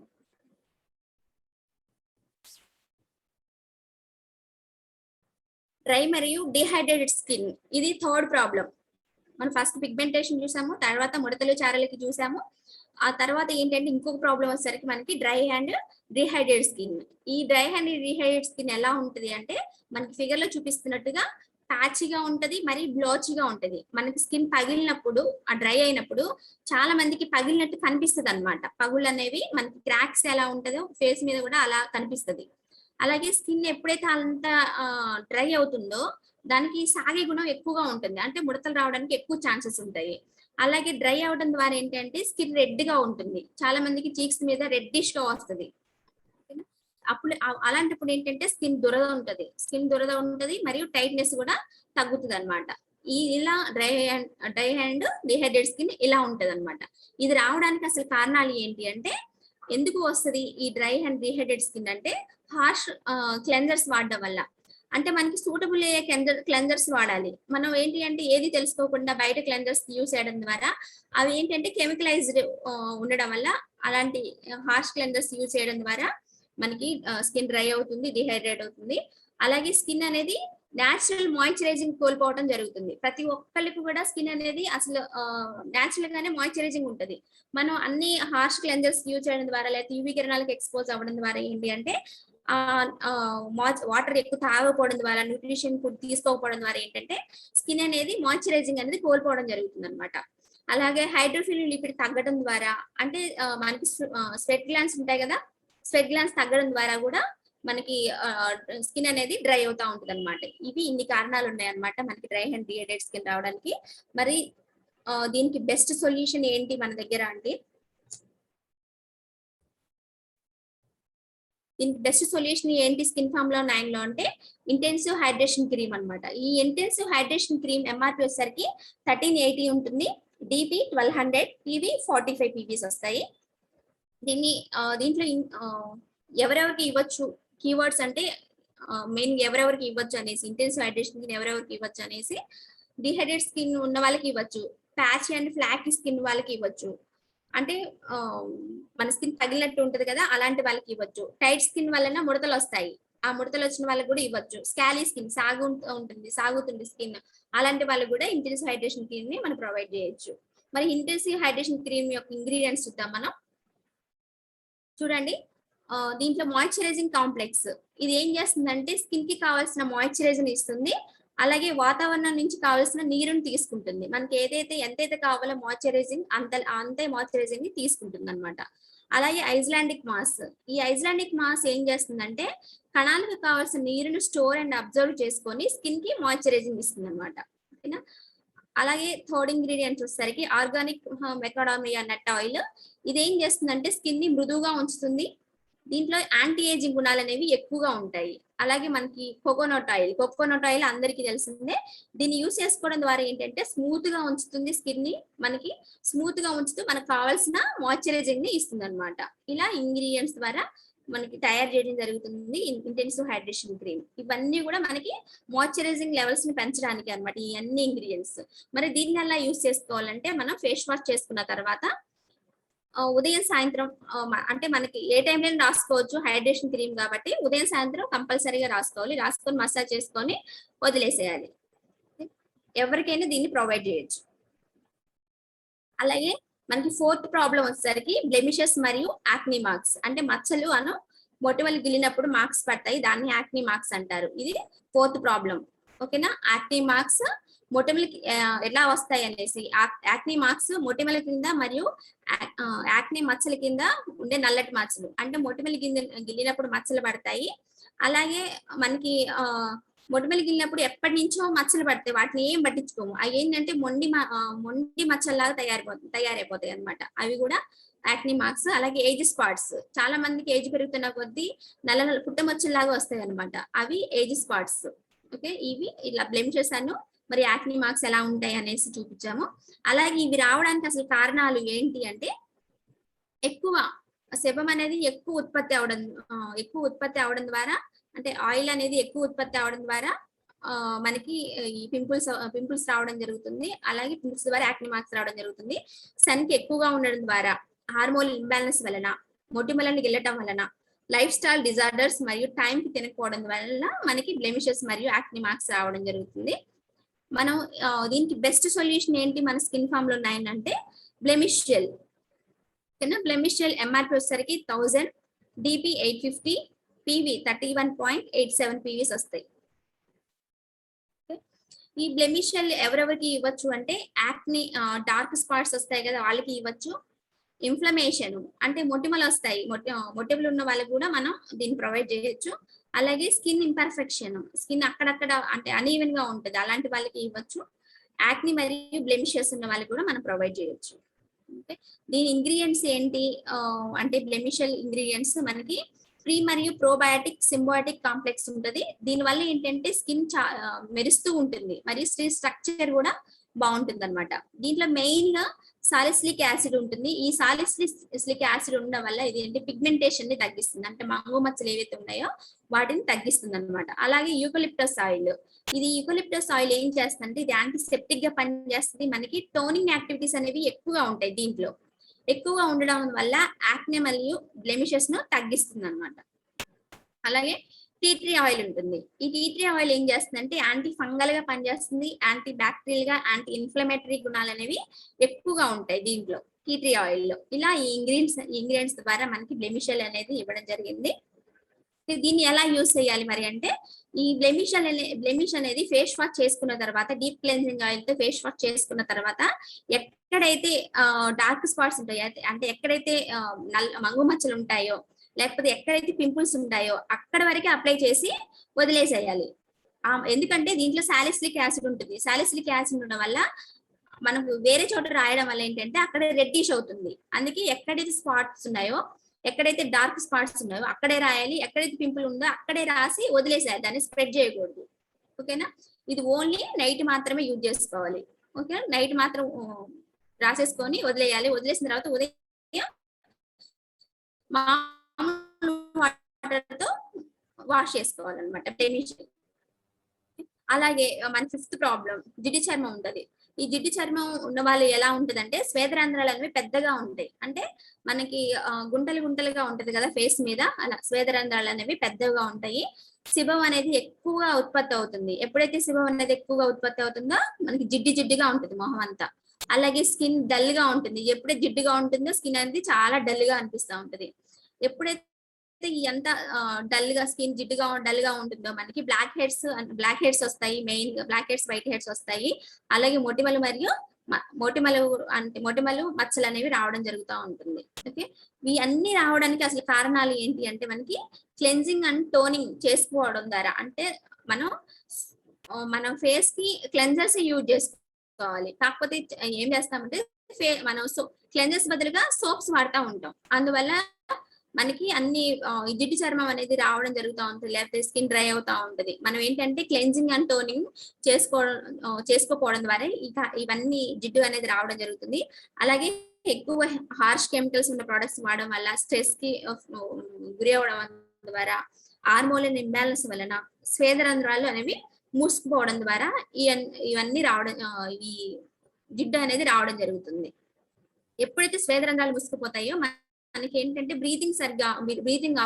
డ్రై మరియు డిహైడ్రేటెడ్ స్కిన్ ఇది థర్డ్ ప్రాబ్లం. మనం ఫస్ట్ పిగ్మెంటేషన్ చూసాము, తర్వాత ముడతలు చారలకి చూసాము. ఆ తర్వాత ఏంటంటే ఇంకొక ప్రాబ్లం వచ్చేసరికి మనకి డ్రై అండ్ డిహైడ్రేటెడ్ స్కిన్. ఈ డ్రై అండ్ డిహైడ్రేటెడ్ స్కిన్ ఎలా ఉంటుంది అంటే మనకి ఫిగర్ లో చూపిస్తున్నట్టుగా ప్యాచిగా ఉంటది, మరి బ్లోచిగా ఉంటది. మనకి స్కిన్ పగిలినప్పుడు ఆ డ్రై అయినప్పుడు చాలా మందికి పగిలినట్టు కనిపిస్తుంది అనమాట. పగుళ్ళు అనేవి మనకి క్రాక్స్ ఎలా ఉంటుందో ఫేస్ మీద కూడా అలా కనిపిస్తుంది. అలాగే స్కిన్ ఎప్పుడైతే అంత డ్రై అవుతుందో దానికి సాగే గుణం ఎక్కువగా ఉంటుంది, అంటే ముడతలు రావడానికి ఎక్కువ ఛాన్సెస్ ఉంటాయి. అలాగే డ్రై అవడం ద్వారా ఏంటంటే స్కిన్ రెడ్ గా ఉంటుంది, చాలా మందికి చీక్స్ మీద రెడ్డిష్ గా వస్తుంది. అప్పుడు అలాంటప్పుడు ఏంటంటే స్కిన్ దురద ఉంటది మరియు టైట్నెస్ కూడా తగ్గుతుంది అనమాట. ఇలా డ్రై హ్యాండ్ డిహైడ్రేట్ స్కిన్ ఇలా ఉంటది అనమాట. ఇది రావడానికి అసలు కారణాలు ఏంటి అంటే, ఎందుకు వస్తుంది ఈ డ్రై హ్యాండ్ డిహైడ్రేట్ స్కిన్ అంటే, హార్ష్ క్లెన్జర్స్ వాడడం వల్ల. అంటే మనకి సూటబుల్ అయ్యే క్లెన్జర్స్ వాడాలి. మనం ఏంటి అంటే ఏది తెలుసుకోకుండా బయట క్లెన్జర్స్ యూస్ చేయడం ద్వారా అవి ఏంటంటే కెమికలైజ్డ్ ఉండడం వల్ల, అలాంటి హార్ష్ క్లెన్జర్స్ యూజ్ చేయడం ద్వారా మనకి స్కిన్ డ్రై అవుతుంది, డిహైడ్రేట్ అవుతుంది. అలాగే స్కిన్ అనేది న్యాచురల్ మాయిశ్చరైజింగ్ కోల్పోవడం జరుగుతుంది. ప్రతి ఒక్కరికి కూడా స్కిన్ అనేది అసలు న్యాచురల్ గానే మాయిశ్చరైజింగ్ ఉంటుంది. మనం అన్ని హార్ష్ క్లెన్జర్స్ యూజ్ చేయడం ద్వారా లేదా యూవీ కిరణాలకు ఎక్స్పోజ్ అవ్వడం ద్వారా ఏంటి అంటే వాటర్ ఎక్కువ తాగకపోవడం ద్వారా, న్యూట్రిషన్ ఫుడ్ తీసుకోకపోవడం ద్వారా ఏంటంటే స్కిన్ అనేది మాయిశ్చరైజింగ్ అనేది కోల్పోవడం జరుగుతుంది అనమాట. అలాగే హైడ్రోఫిలిక్ లిపిడ్ తగ్గడం ద్వారా, అంటే మనకి స్వెట్ గ్లాండ్స్ ఉంటాయి కదా, స్వెట్ గ్లాండ్స్ తగ్గడం ద్వారా కూడా మనకి స్కిన్ అనేది డ్రై అవుతా ఉంటుంది అనమాట. ఇవి ఇన్ని కారణాలు ఉన్నాయి అనమాట మనకి డ్రై అండ్ డిహైడ్రేట్ స్కిన్ రావడానికి. మరి దీనికి బెస్ట్ సొల్యూషన్ ఏంటి మన దగ్గర అంటే, దీనికి బెస్ట్ సొల్యూషన్ ఏంటి స్కిన్ ఫార్మ్ లో 9 లో అంటే ఇంటెన్సివ్ హైడ్రేషన్ క్రీమ్ అనమాట. ఈ ఇంటెన్సివ్ హైడ్రేషన్ క్రీమ్ ఎంఆర్పి వచ్చేసరికి 1380 ఉంటుంది, డిపి 1200, పివి 45 పీవీస్ వస్తాయి. దీంట్లో ఎవరెవరికి ఇవ్వచ్చు కీవర్డ్స్ అంటే, మెయిన్ ఎవరెవరికి ఇవ్వచ్చు అనేసి, ఇంటెన్సివ్ హైడ్రేషన్ ఎవరెవరికి ఇవ్వచ్చు అనేసి, డిహైడ్రేట్ స్కిన్ ఉన్న వాళ్ళకి ఇవ్వచ్చు, ప్యాచ్ అండ్ ఫ్లాక్ స్కిన్ వాళ్ళకి ఇవ్వచ్చు, అంటే మన స్కిన్ తగిలినట్టు ఉంటది కదా అలాంటి వాళ్ళకి ఇవ్వచ్చు, టైట్ స్కిన్ వలన ముడతలు వస్తాయి, ఆ ముడతలు వచ్చిన వాళ్ళకి కూడా ఇవ్వచ్చు, స్కాలీ స్కిన్ సాగుతుంది స్కిన్, అలాంటి వాళ్ళకి కూడా ఇంటెన్సివ్ హైడ్రేషన్ క్రీమ్ ని మనం ప్రొవైడ్ చేయొచ్చు. మరి ఇంటెన్సివ్ హైడ్రేషన్ క్రీమ్ యొక్క ఇంగ్రీడియంట్స్ చూద్దాం మనం. చూడండి, దీంట్లో మాయిశ్చరైజింగ్ కాంప్లెక్స్, ఇది ఏం చేస్తుందంటే స్కిన్ కి కావాల్సిన మాయిశ్చరైజర్ ఇస్తుంది, అలాగే వాతావరణం నుంచి కావాల్సిన నీరుని తీసుకుంటుంది. మనకి ఎంతైతే కావాలో మాయిశ్చరైజింగ్ అంతే మాయిశ్చరైజింగ్ ని తీసుకుంటుంది అనమాట. అలాగే ఐస్లాండిక్ మాస్, ఈ ఐస్లాండిక్ మాస్ ఏం చేస్తుందంటే కణాలకు కావాల్సిన నీరుని స్టోర్ అండ్ అబ్జర్వ్ చేసుకొని స్కిన్ కి మాయిశ్చరైజింగ్ ఇస్తుంది అనమాట. ఓకేనా. అలాగే థర్డ్ ఇంగ్రీడియంట్స్ వచ్చేసరికి ఆర్గానిక్ మెకాడామియా నట్ ఆయిల్, ఇది ఏం చేస్తుందంటే స్కిన్ ని మృదువుగా ఉంచుతుంది, దీంట్లో యాంటీ ఏజింగ్ గుణాలు అనేవి ఎక్కువగా ఉంటాయి. అలాగే మనకి కోకోనట్ ఆయిల్ అందరికీ తెలిసిందే, దీన్ని యూస్ చేసుకోవడం ద్వారా ఏంటంటే స్మూత్ గా ఉంచుతుంది స్కిన్ ని, మనకి స్మూత్ గా ఉంచుతూ మనకు కావాల్సిన మాయిశ్చరైజింగ్ ని ఇస్తుంది అనమాట. ఇలా ఇంగ్రీడియంట్స్ ద్వారా మనకి తయారు చేయడం జరుగుతుంది ఇంటెన్సివ్ హైడ్రేషన్ క్రీమ్. ఇవన్నీ కూడా మనకి మాయిశ్చరైజింగ్ లెవెల్స్ ని పెంచడానికి అనమాట ఈ అన్ని ఇంగ్రీడియంట్స్. మరి దీన్ని ఎలా యూస్ చేసుకోవాలంటే, మనం ఫేస్ వాష్ చేసుకున్న తర్వాత ఉదయం సాయంత్రం, అంటే మనకి ఏ టైంలో రాసుకోవచ్చు హైడ్రేషన్ క్రీమ్ కాబట్టి, ఉదయం సాయంత్రం కంపల్సరీగా రాసుకోవాలి, రాసుకొని మసాజ్ చేసుకొని వదిలేసేయాలి. ఎవరికైనా దీన్ని ప్రొవైడ్ చేయొచ్చు. అలాగే మనకి ఫోర్త్ ప్రాబ్లం వచ్చేసరికి బ్లెమిషెస్ మరియు యాక్నీ మార్క్స్, అంటే మచ్చలు మొటిమలు గిల్లినప్పుడు మార్క్స్ పడతాయి, దాన్ని యాక్నీ మార్క్స్ అంటారు. ఇది ఫోర్త్ ప్రాబ్లం. ఓకేనా. యాక్నీ మార్క్స్ మొటిమలకి ఎలా వస్తాయి అనేసి, యాక్నీ మార్క్స్ మొటిమల కింద మరియు యాక్నీ మచ్చల కింద ఉండే నల్లటి మచ్చలు, అంటే మొటిమలు గిల్లినప్పుడు మచ్చలు పడతాయి. అలాగే మనకి మొటిమలు గిల్లినప్పుడు ఎప్పటి నుంచో మచ్చలు పడతాయి, వాటిని ఏం పట్టించుకోము, అవి ఏంటంటే మొండి మచ్చల్లాగా తయారైపోతాయి అనమాట, అవి కూడా యాక్నీ మార్క్స్. అలాగే ఏజ్ స్పాట్స్, చాలా మందికి ఏజ్ పెరుగుతున్న కొద్దీ నల్ల పుట్టమచ్చల్లాగా వస్తాయి అనమాట, అవి ఏజ్ స్పాట్స్. ఓకే, ఇవి ఇలా బ్లెమ్ చేశాను. మరి యాక్నీ మార్క్స్ ఎలా ఉంటాయి అనేసి చూపించాము. అలాగే ఇవి రావడానికి అసలు కారణాలు ఏంటి అంటే, ఎక్కువ సెబమ్ అనేది ఎక్కువ ఉత్పత్తి అవడం ద్వారా, అంటే ఆయిల్ అనేది ఎక్కువ ఉత్పత్తి అవడం ద్వారా మనకి ఈ పింపుల్స్ రావడం జరుగుతుంది. అలాగే పింపుల్స్ ద్వారా యాక్నీ మార్క్స్ రావడం జరుగుతుంది. సన్ కి ఎక్కువగా ఉండడం ద్వారా, హార్మోన్ ఇంబ్యాలెన్స్ వలన, మొటిమలను గిల్లటం వలన, లైఫ్ స్టైల్ డిజార్డర్స్ మరియు టైం కి తినకపోవడం వల్ల మనకి బ్లెమిషెస్ మరియు యాక్నీ మార్క్స్ రావడం జరుగుతుంది. మనం దీనికి బెస్ట్ సొల్యూషన్ ఏంటి మన స్కిన్ ఫామ్ లో 9 అంటే blemish gel. Blemish gel MRP వచ్చేసరికి 1000, డిపి 850, పివి 31.87 పీవీస్ వస్తాయి. ఈ బ్లెమిష్ జెల్ ఎవరెవరికి ఇవ్వచ్చు అంటే, యాక్నీ డార్క్ స్పాట్స్ వస్తాయి కదా వాళ్ళకి ఇవ్వచ్చు, ఇన్ఫ్లమేషన్ అంటే మొటిమలు వస్తాయి, మొటిమలు ఉన్న వాళ్ళకి కూడా మనం దీన్ని ప్రొవైడ్ చేయొచ్చు. అలాగే స్కిన్ ఇంపర్ఫెక్షన్, స్కిన్ అక్కడక్కడ అంటే అన్ఈవెన్ గా ఉంటుంది, అలాంటి వాళ్ళకి ఇవ్వచ్చు. యాక్ని మరియు బ్లెమిషెస్ ఉన్న వాళ్ళకి కూడా మనం ప్రొవైడ్ చేయొచ్చు. ఓకే, దీని ఇంగ్రీడియంట్స్ ఏంటి అంటే బ్లెమిషల్ ఇంగ్రీడియంట్స్ మనకి ప్రీ మరియు ప్రోబయాటిక్ సింబయాటిక్ కాంప్లెక్స్ ఉంటుంది. దీనివల్ల ఏంటంటే స్కిన్ మెరుస్తూ ఉంటుంది మరియు స్కిన్ స్ట్రక్చర్ కూడా బాగుంటుంది అనమాట. దీంట్లో మెయిన్ గా సాలిసిలిక్ యాసిడ్ ఉంటుంది. ఈ సాలిసిలిక్ యాసిడ్ ఉండడం వల్ల ఇది ఏంటి పిగ్మెంటేషన్ ని తగ్గిస్తుంది, అంటే మంగు మచ్చలు ఏవైతే ఉన్నాయో వాటిని తగ్గిస్తుంది అనమాట. అలాగే యూకలిప్టస్ ఆయిల్, ఇది యూకలిప్టస్ ఆయిల్ ఏం చేస్తుందంటే ఇది యాంటీసెప్టిక్ గా పనిచేస్తుంది. మనకి టోనింగ్ యాక్టివిటీస్ అనేవి ఎక్కువగా ఉంటాయి, దీంట్లో ఎక్కువగా ఉండడం వల్ల యాక్నే మరియు బ్లెమిషెస్ ను తగ్గిస్తుంది అనమాట. అలాగే టీ ట్రీ ఆయిల్ ఉంటుంది. ఈ టీ ట్రీ ఆయిల్ ఏం చేస్తుందంటే యాంటీ ఫంగల్ గా పనిచేస్తుంది, యాంటీ బ్యాక్టీరియల్ గా, యాంటీ ఇన్ఫ్లమేటరీ గుణాలు అనేవి ఎక్కువగా ఉంటాయి దీంట్లో టీ ట్రీ ఆయిల్ లో. ఇలా ఈ ఇంగ్రీడియంట్స్ ద్వారా మనకి బ్లెమిషల్ అనేది ఇవ్వడం జరిగింది. దీన్ని ఎలా యూజ్ చేయాలి మరి అంటే, ఈ బ్లెమిష్ అనేది ఫేస్ వాష్ చేసుకున్న తర్వాత, డీప్ క్లెన్జింగ్ ఆయిల్ తో ఫేస్ వాష్ చేసుకున్న తర్వాత ఎక్కడైతే డార్క్ స్పాట్స్ ఉంటాయో, అంటే ఎక్కడైతే మంగు మచ్చలు ఉంటాయో, లేకపోతే ఎక్కడైతే పింపుల్స్ ఉంటాయో అక్కడ వరకే అప్లై చేసి వదిలేసేయాలి. ఎందుకంటే దీంట్లో సాలిసిలిక్ యాసిడ్ ఉంటుంది. సాలిసిలిక్ యాసిడ్ ఉండడం వల్ల మనకు వేరే చోట రాయడం వల్ల ఏంటంటే అక్కడ రెడ్డిష్ అవుతుంది. అందుకే ఎక్కడైతే స్పాట్స్ ఉన్నాయో, ఎక్కడైతే డార్క్ స్పాట్స్ ఉన్నాయో అక్కడే రాయాలి, ఎక్కడైతే పింపుల్ ఉందో అక్కడే రాసి వదిలేసేయాలి, దాన్ని స్ప్రెడ్ చేయకూడదు. ఓకేనా, ఇది ఓన్లీ నైట్ మాత్రమే యూజ్ చేసుకోవాలి. ఓకే, నైట్ మాత్రం రాసేసుకొని వదిలేయాలి. వదిలేసిన తర్వాత ఉదయం వాటర్తో వాష్ చేసుకోవాలన్నమాట. అలాగే మన 5th ప్రాబ్లం జిడ్డు చర్మం ఉంటది. ఈ జిడ్డు చర్మం ఉన్న వాళ్ళు ఎలా ఉంటదంటే స్వేదరంధ్రాలు అనేవి పెద్దగా ఉంటాయి, అంటే మనకి గుంటలు గుంటలుగా ఉంటది కదా ఫేస్ మీద, అలా స్వేదరంధ్రాలు అనేవి పెద్దగా ఉంటాయి. సిబం అనేది ఎక్కువగా ఉత్పత్తి అవుతుంది. ఎప్పుడైతే సిబం అనేది ఎక్కువగా ఉత్పత్తి అవుతుందో మనకి జిడ్డుగా ఉంటుంది మొహం అంతా. అలాగే స్కిన్ డల్ గా ఉంటుంది. ఎప్పుడైతే జిడ్డుగా ఉంటుందో స్కిన్ అనేది చాలా డల్ గా అనిపిస్తూ ఉంటది. ఎప్పుడైతే ఎంత డల్ గా స్కిన్ జిడ్డుగా డల్ గా ఉంటుందో మనకి బ్లాక్ హెడ్స్ వస్తాయి. మెయిన్ గా బ్లాక్ హెడ్స్, వైట్ హెడ్స్ వస్తాయి. అలాగే మొటిమలు మరియు మొటిమలు మచ్చలు అనేవి రావడం జరుగుతూ ఉంటుంది. ఓకే, ఇవి అన్ని రావడానికి అసలు కారణాలు ఏంటి అంటే మనకి క్లెన్జింగ్ అండ్ టోనింగ్ చేసుకోవడం ద్వారా, అంటే మనం ఫేస్ కి క్లెన్జర్స్ యూజ్ చేసుకోవాలి. కాకపోతే ఏం చేస్తామంటే మనం క్లెన్జర్స్ బదులుగా సోప్స్ వాడుతూ ఉంటాం. అందువల్ల మనకి అన్ని జిడ్డు చర్మం అనేది రావడం జరుగుతూ ఉంటుంది, లేకపోతే స్కిన్ డ్రై అవుతా ఉంటది. మనం ఏంటంటే క్లెన్జింగ్ అండ్ టోనింగ్ చేసుకోపోవడం ద్వారా ఇవన్నీ జిడ్డు అనేది రావడం జరుగుతుంది. అలాగే ఎక్కువ హార్ష్ కెమికల్స్ ఉన్న ప్రొడక్ట్స్ వాడడం వల్ల, స్ట్రెస్ కి గురి అవ్వడం ద్వారా, హార్మోన్ ఇంబ్యాలెన్స్ వలన స్వేదరంధ్రాలు అనేవి మూసుకుపోవడం ద్వారా ఇవన్నీ రావడం, ఈ జిడ్డు అనేది రావడం జరుగుతుంది. ఎప్పుడైతే స్వేదరంధ్రాలు మూసుకుపోతాయో మనకి ఏంటంటే బ్రీతింగ్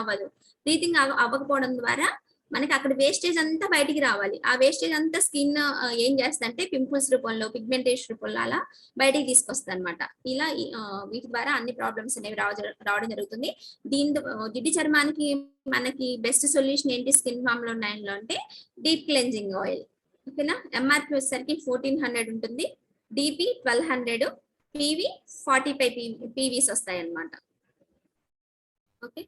అవ్వకపోవడం ద్వారా మనకి అక్కడ వేస్టేజ్ అంతా బయటికి రావాలి. ఆ వేస్టేజ్ అంతా స్కిన్ ఏం చేస్తుందంటే పింపుల్స్ రూపంలో, పిగ్మెంటేషన్ రూపంలో అలా బయటికి తీసుకొస్తుంది అనమాట. ఇలా వీటి ద్వారా అన్ని ప్రాబ్లమ్స్ అనేవి రావడం జరుగుతుంది. జిడ్డు చర్మానికి మనకి బెస్ట్ సొల్యూషన్ ఏంటి స్కిన్ ఫామ్ లో ఉన్నాయో అంటే డీప్ క్లెన్జింగ్ ఆయిల్. ఓకేనా, ఎంఆర్పి వచ్చేసరికి 1400 ఉంటుంది, డిపి 1200, పీవీ 45 పీవీస్ వస్తాయి అన్నమాట. ఓకే,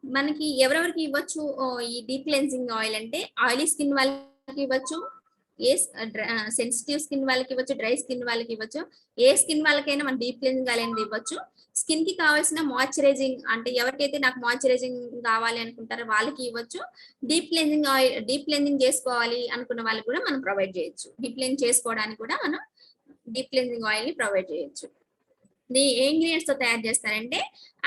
మనకి ఎవరెవరికి ఇవ్వచ్చు ఈ డీప్ క్లెన్జింగ్ ఆయిల్ అంటే ఆయిలీ స్కిన్ వాళ్ళకి ఇవ్వచ్చు, సెన్సిటివ్ స్కిన్ వాళ్ళకి ఇవ్వచ్చు, డ్రై స్కిన్ వాళ్ళకి ఇవ్వచ్చు. ఏ స్కిన్ వాళ్ళకైనా మనం డీప్ క్లెన్జింగ్ ఆయిల్ అనేది ఇవ్వచ్చు. స్కిన్ కి కావాల్సిన మాయిశ్చరైజింగ్, అంటే ఎవరికైతే నాకు మాయిశ్చరైజింగ్ కావాలి అనుకుంటారో వాళ్ళకి ఇవ్వచ్చు. డీప్ క్లెన్జింగ్ చేసుకోవాలి అనుకున్న వాళ్ళకి కూడా మనం ప్రొవైడ్ చేయొచ్చు. డీప్ క్లెన్జింగ్ చేసుకోవడానికి కూడా మనం డీప్ క్లెన్జింగ్ ఆయిల్ ని ప్రొవైడ్ చేయొచ్చు. ఏ ఇంగ్రీడియంట్స్ తో తయారు చేస్తారంటే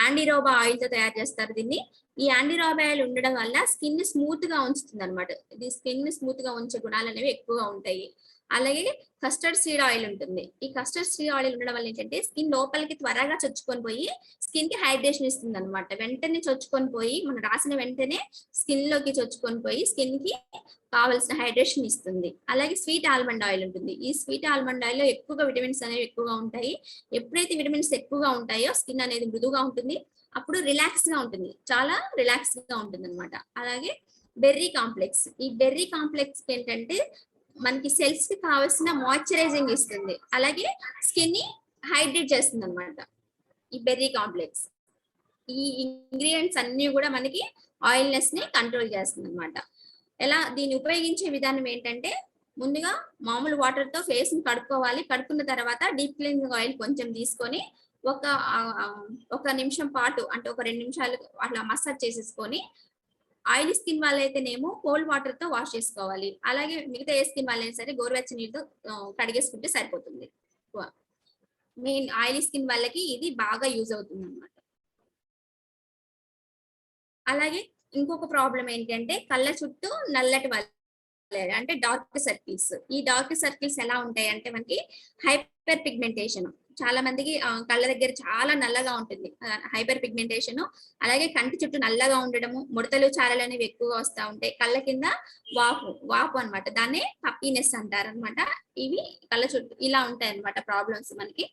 యాండీరోబా ఆయిల్ తో తయారు చేస్తారు దీన్ని. ఈ యాండీరోబా ఆయిల్ ఉండడం వల్ల స్కిన్ స్మూత్ గా ఉంచుతుంది అనమాట. ఇది స్కిన్ స్మూత్ గా ఉంచే గుణాలు అనేవి ఎక్కువగా ఉంటాయి. అలాగే కస్టర్డ్ సీడ్ ఆయిల్ ఉంటుంది. ఈ కస్టర్డ్ సీడ్ ఆయిల్ ఉండడం వల్ల ఏంటంటే స్కిన్ లోపలికి త్వరగా చొచ్చుకొని పోయి స్కిన్ కి హైడ్రేషన్ ఇస్తుంది అనమాట. వెంటనే చొచ్చుకొని పోయి, మనం రాసిన వెంటనే స్కిన్ లోకి చొచ్చుకొని పోయి స్కిన్ కి కావాల్సిన హైడ్రేషన్ ఇస్తుంది. అలాగే స్వీట్ ఆల్మండ్ ఆయిల్ ఉంటుంది. ఈ స్వీట్ ఆల్మండ్ ఆయిల్ లో ఎక్కువగా విటమిన్స్ అనేవి ఎక్కువగా ఉంటాయి. ఎప్పుడైతే విటమిన్స్ ఎక్కువగా ఉంటాయో స్కిన్ అనేది మృదువుగా ఉంటుంది, అప్పుడు రిలాక్స్ గా ఉంటుంది, చాలా రిలాక్స్ గా ఉంటుంది అనమాట. అలాగే బెర్రీ కాంప్లెక్స్, ఈ బెర్రీ కాంప్లెక్స్ ఏంటంటే మనకి సెల్స్ కి కావాల్సిన మాయిశ్చరైజింగ్ ఇస్తుంది, అలాగే స్కిన్ ని హైడ్రేట్ చేస్తుంది అనమాట ఈ బెర్రీ కాంప్లెక్స్. ఈ ఇంగ్రీడియంట్స్ అన్ని కూడా మనకి ఆయిల్నెస్ ని కంట్రోల్ చేస్తుంది అనమాట. ఎలా దీన్ని ఉపయోగించే విధానం ఏంటంటే, ముందుగా మామూలు వాటర్ తో ఫేస్ ని కడుక్కోవాలి. కడుక్కున్న తర్వాత డీప్ క్లీనింగ్ ఆయిల్ కొంచెం తీసుకొని ఒక ఒక నిమిషం పాటు అంటే ఒక 2 నిమిషాలు అట్లా మసాజ్ చేసేసుకొని, ఆయిలీ స్కిన్ వాళ్ళైతేనేమో కోల్డ్ వాటర్ తో వాష్ చేసుకోవాలి. అలాగే మిగతా ఏ స్కిన్ వాళ్ళైనా సరే గోరువెచ్చని నీటితో కడిగేసుకుంటే సరిపోతుంది. మెయిన్ ఆయిలీ స్కిన్ వాళ్ళకి ఇది బాగా యూజ్ అవుతుంది అనమాట. అలాగే ఇంకొక ప్రాబ్లం ఏంటంటే కళ్ళ చుట్టూ నల్లటి వలయాలు అంటే డార్క్ సర్కిల్స్. ఈ డార్క్ సర్కిల్స్ ఎలా ఉంటాయి అంటే మనకి హైపర్ పిగ్మెంటేషన్. చాలా మందికి కళ్ళ దగ్గర చాలా నల్లగా ఉంటుంది. Hyper pigmentation. అలాగే కంటి చుట్టూ నల్లగా ఉండడము, ముడతలు చారలు అనేవి ఎక్కువగా వస్తూ ఉంటాయి. కళ్ళ కింద వాపు అన్నమాట. దాన్నే పప్పీనెస్ అంటారనమాట. ఇవి కళ్ళ చుట్టూ ఇలా ఉంటాయి అన్నమాట ప్రాబ్లమ్స్ మనకి.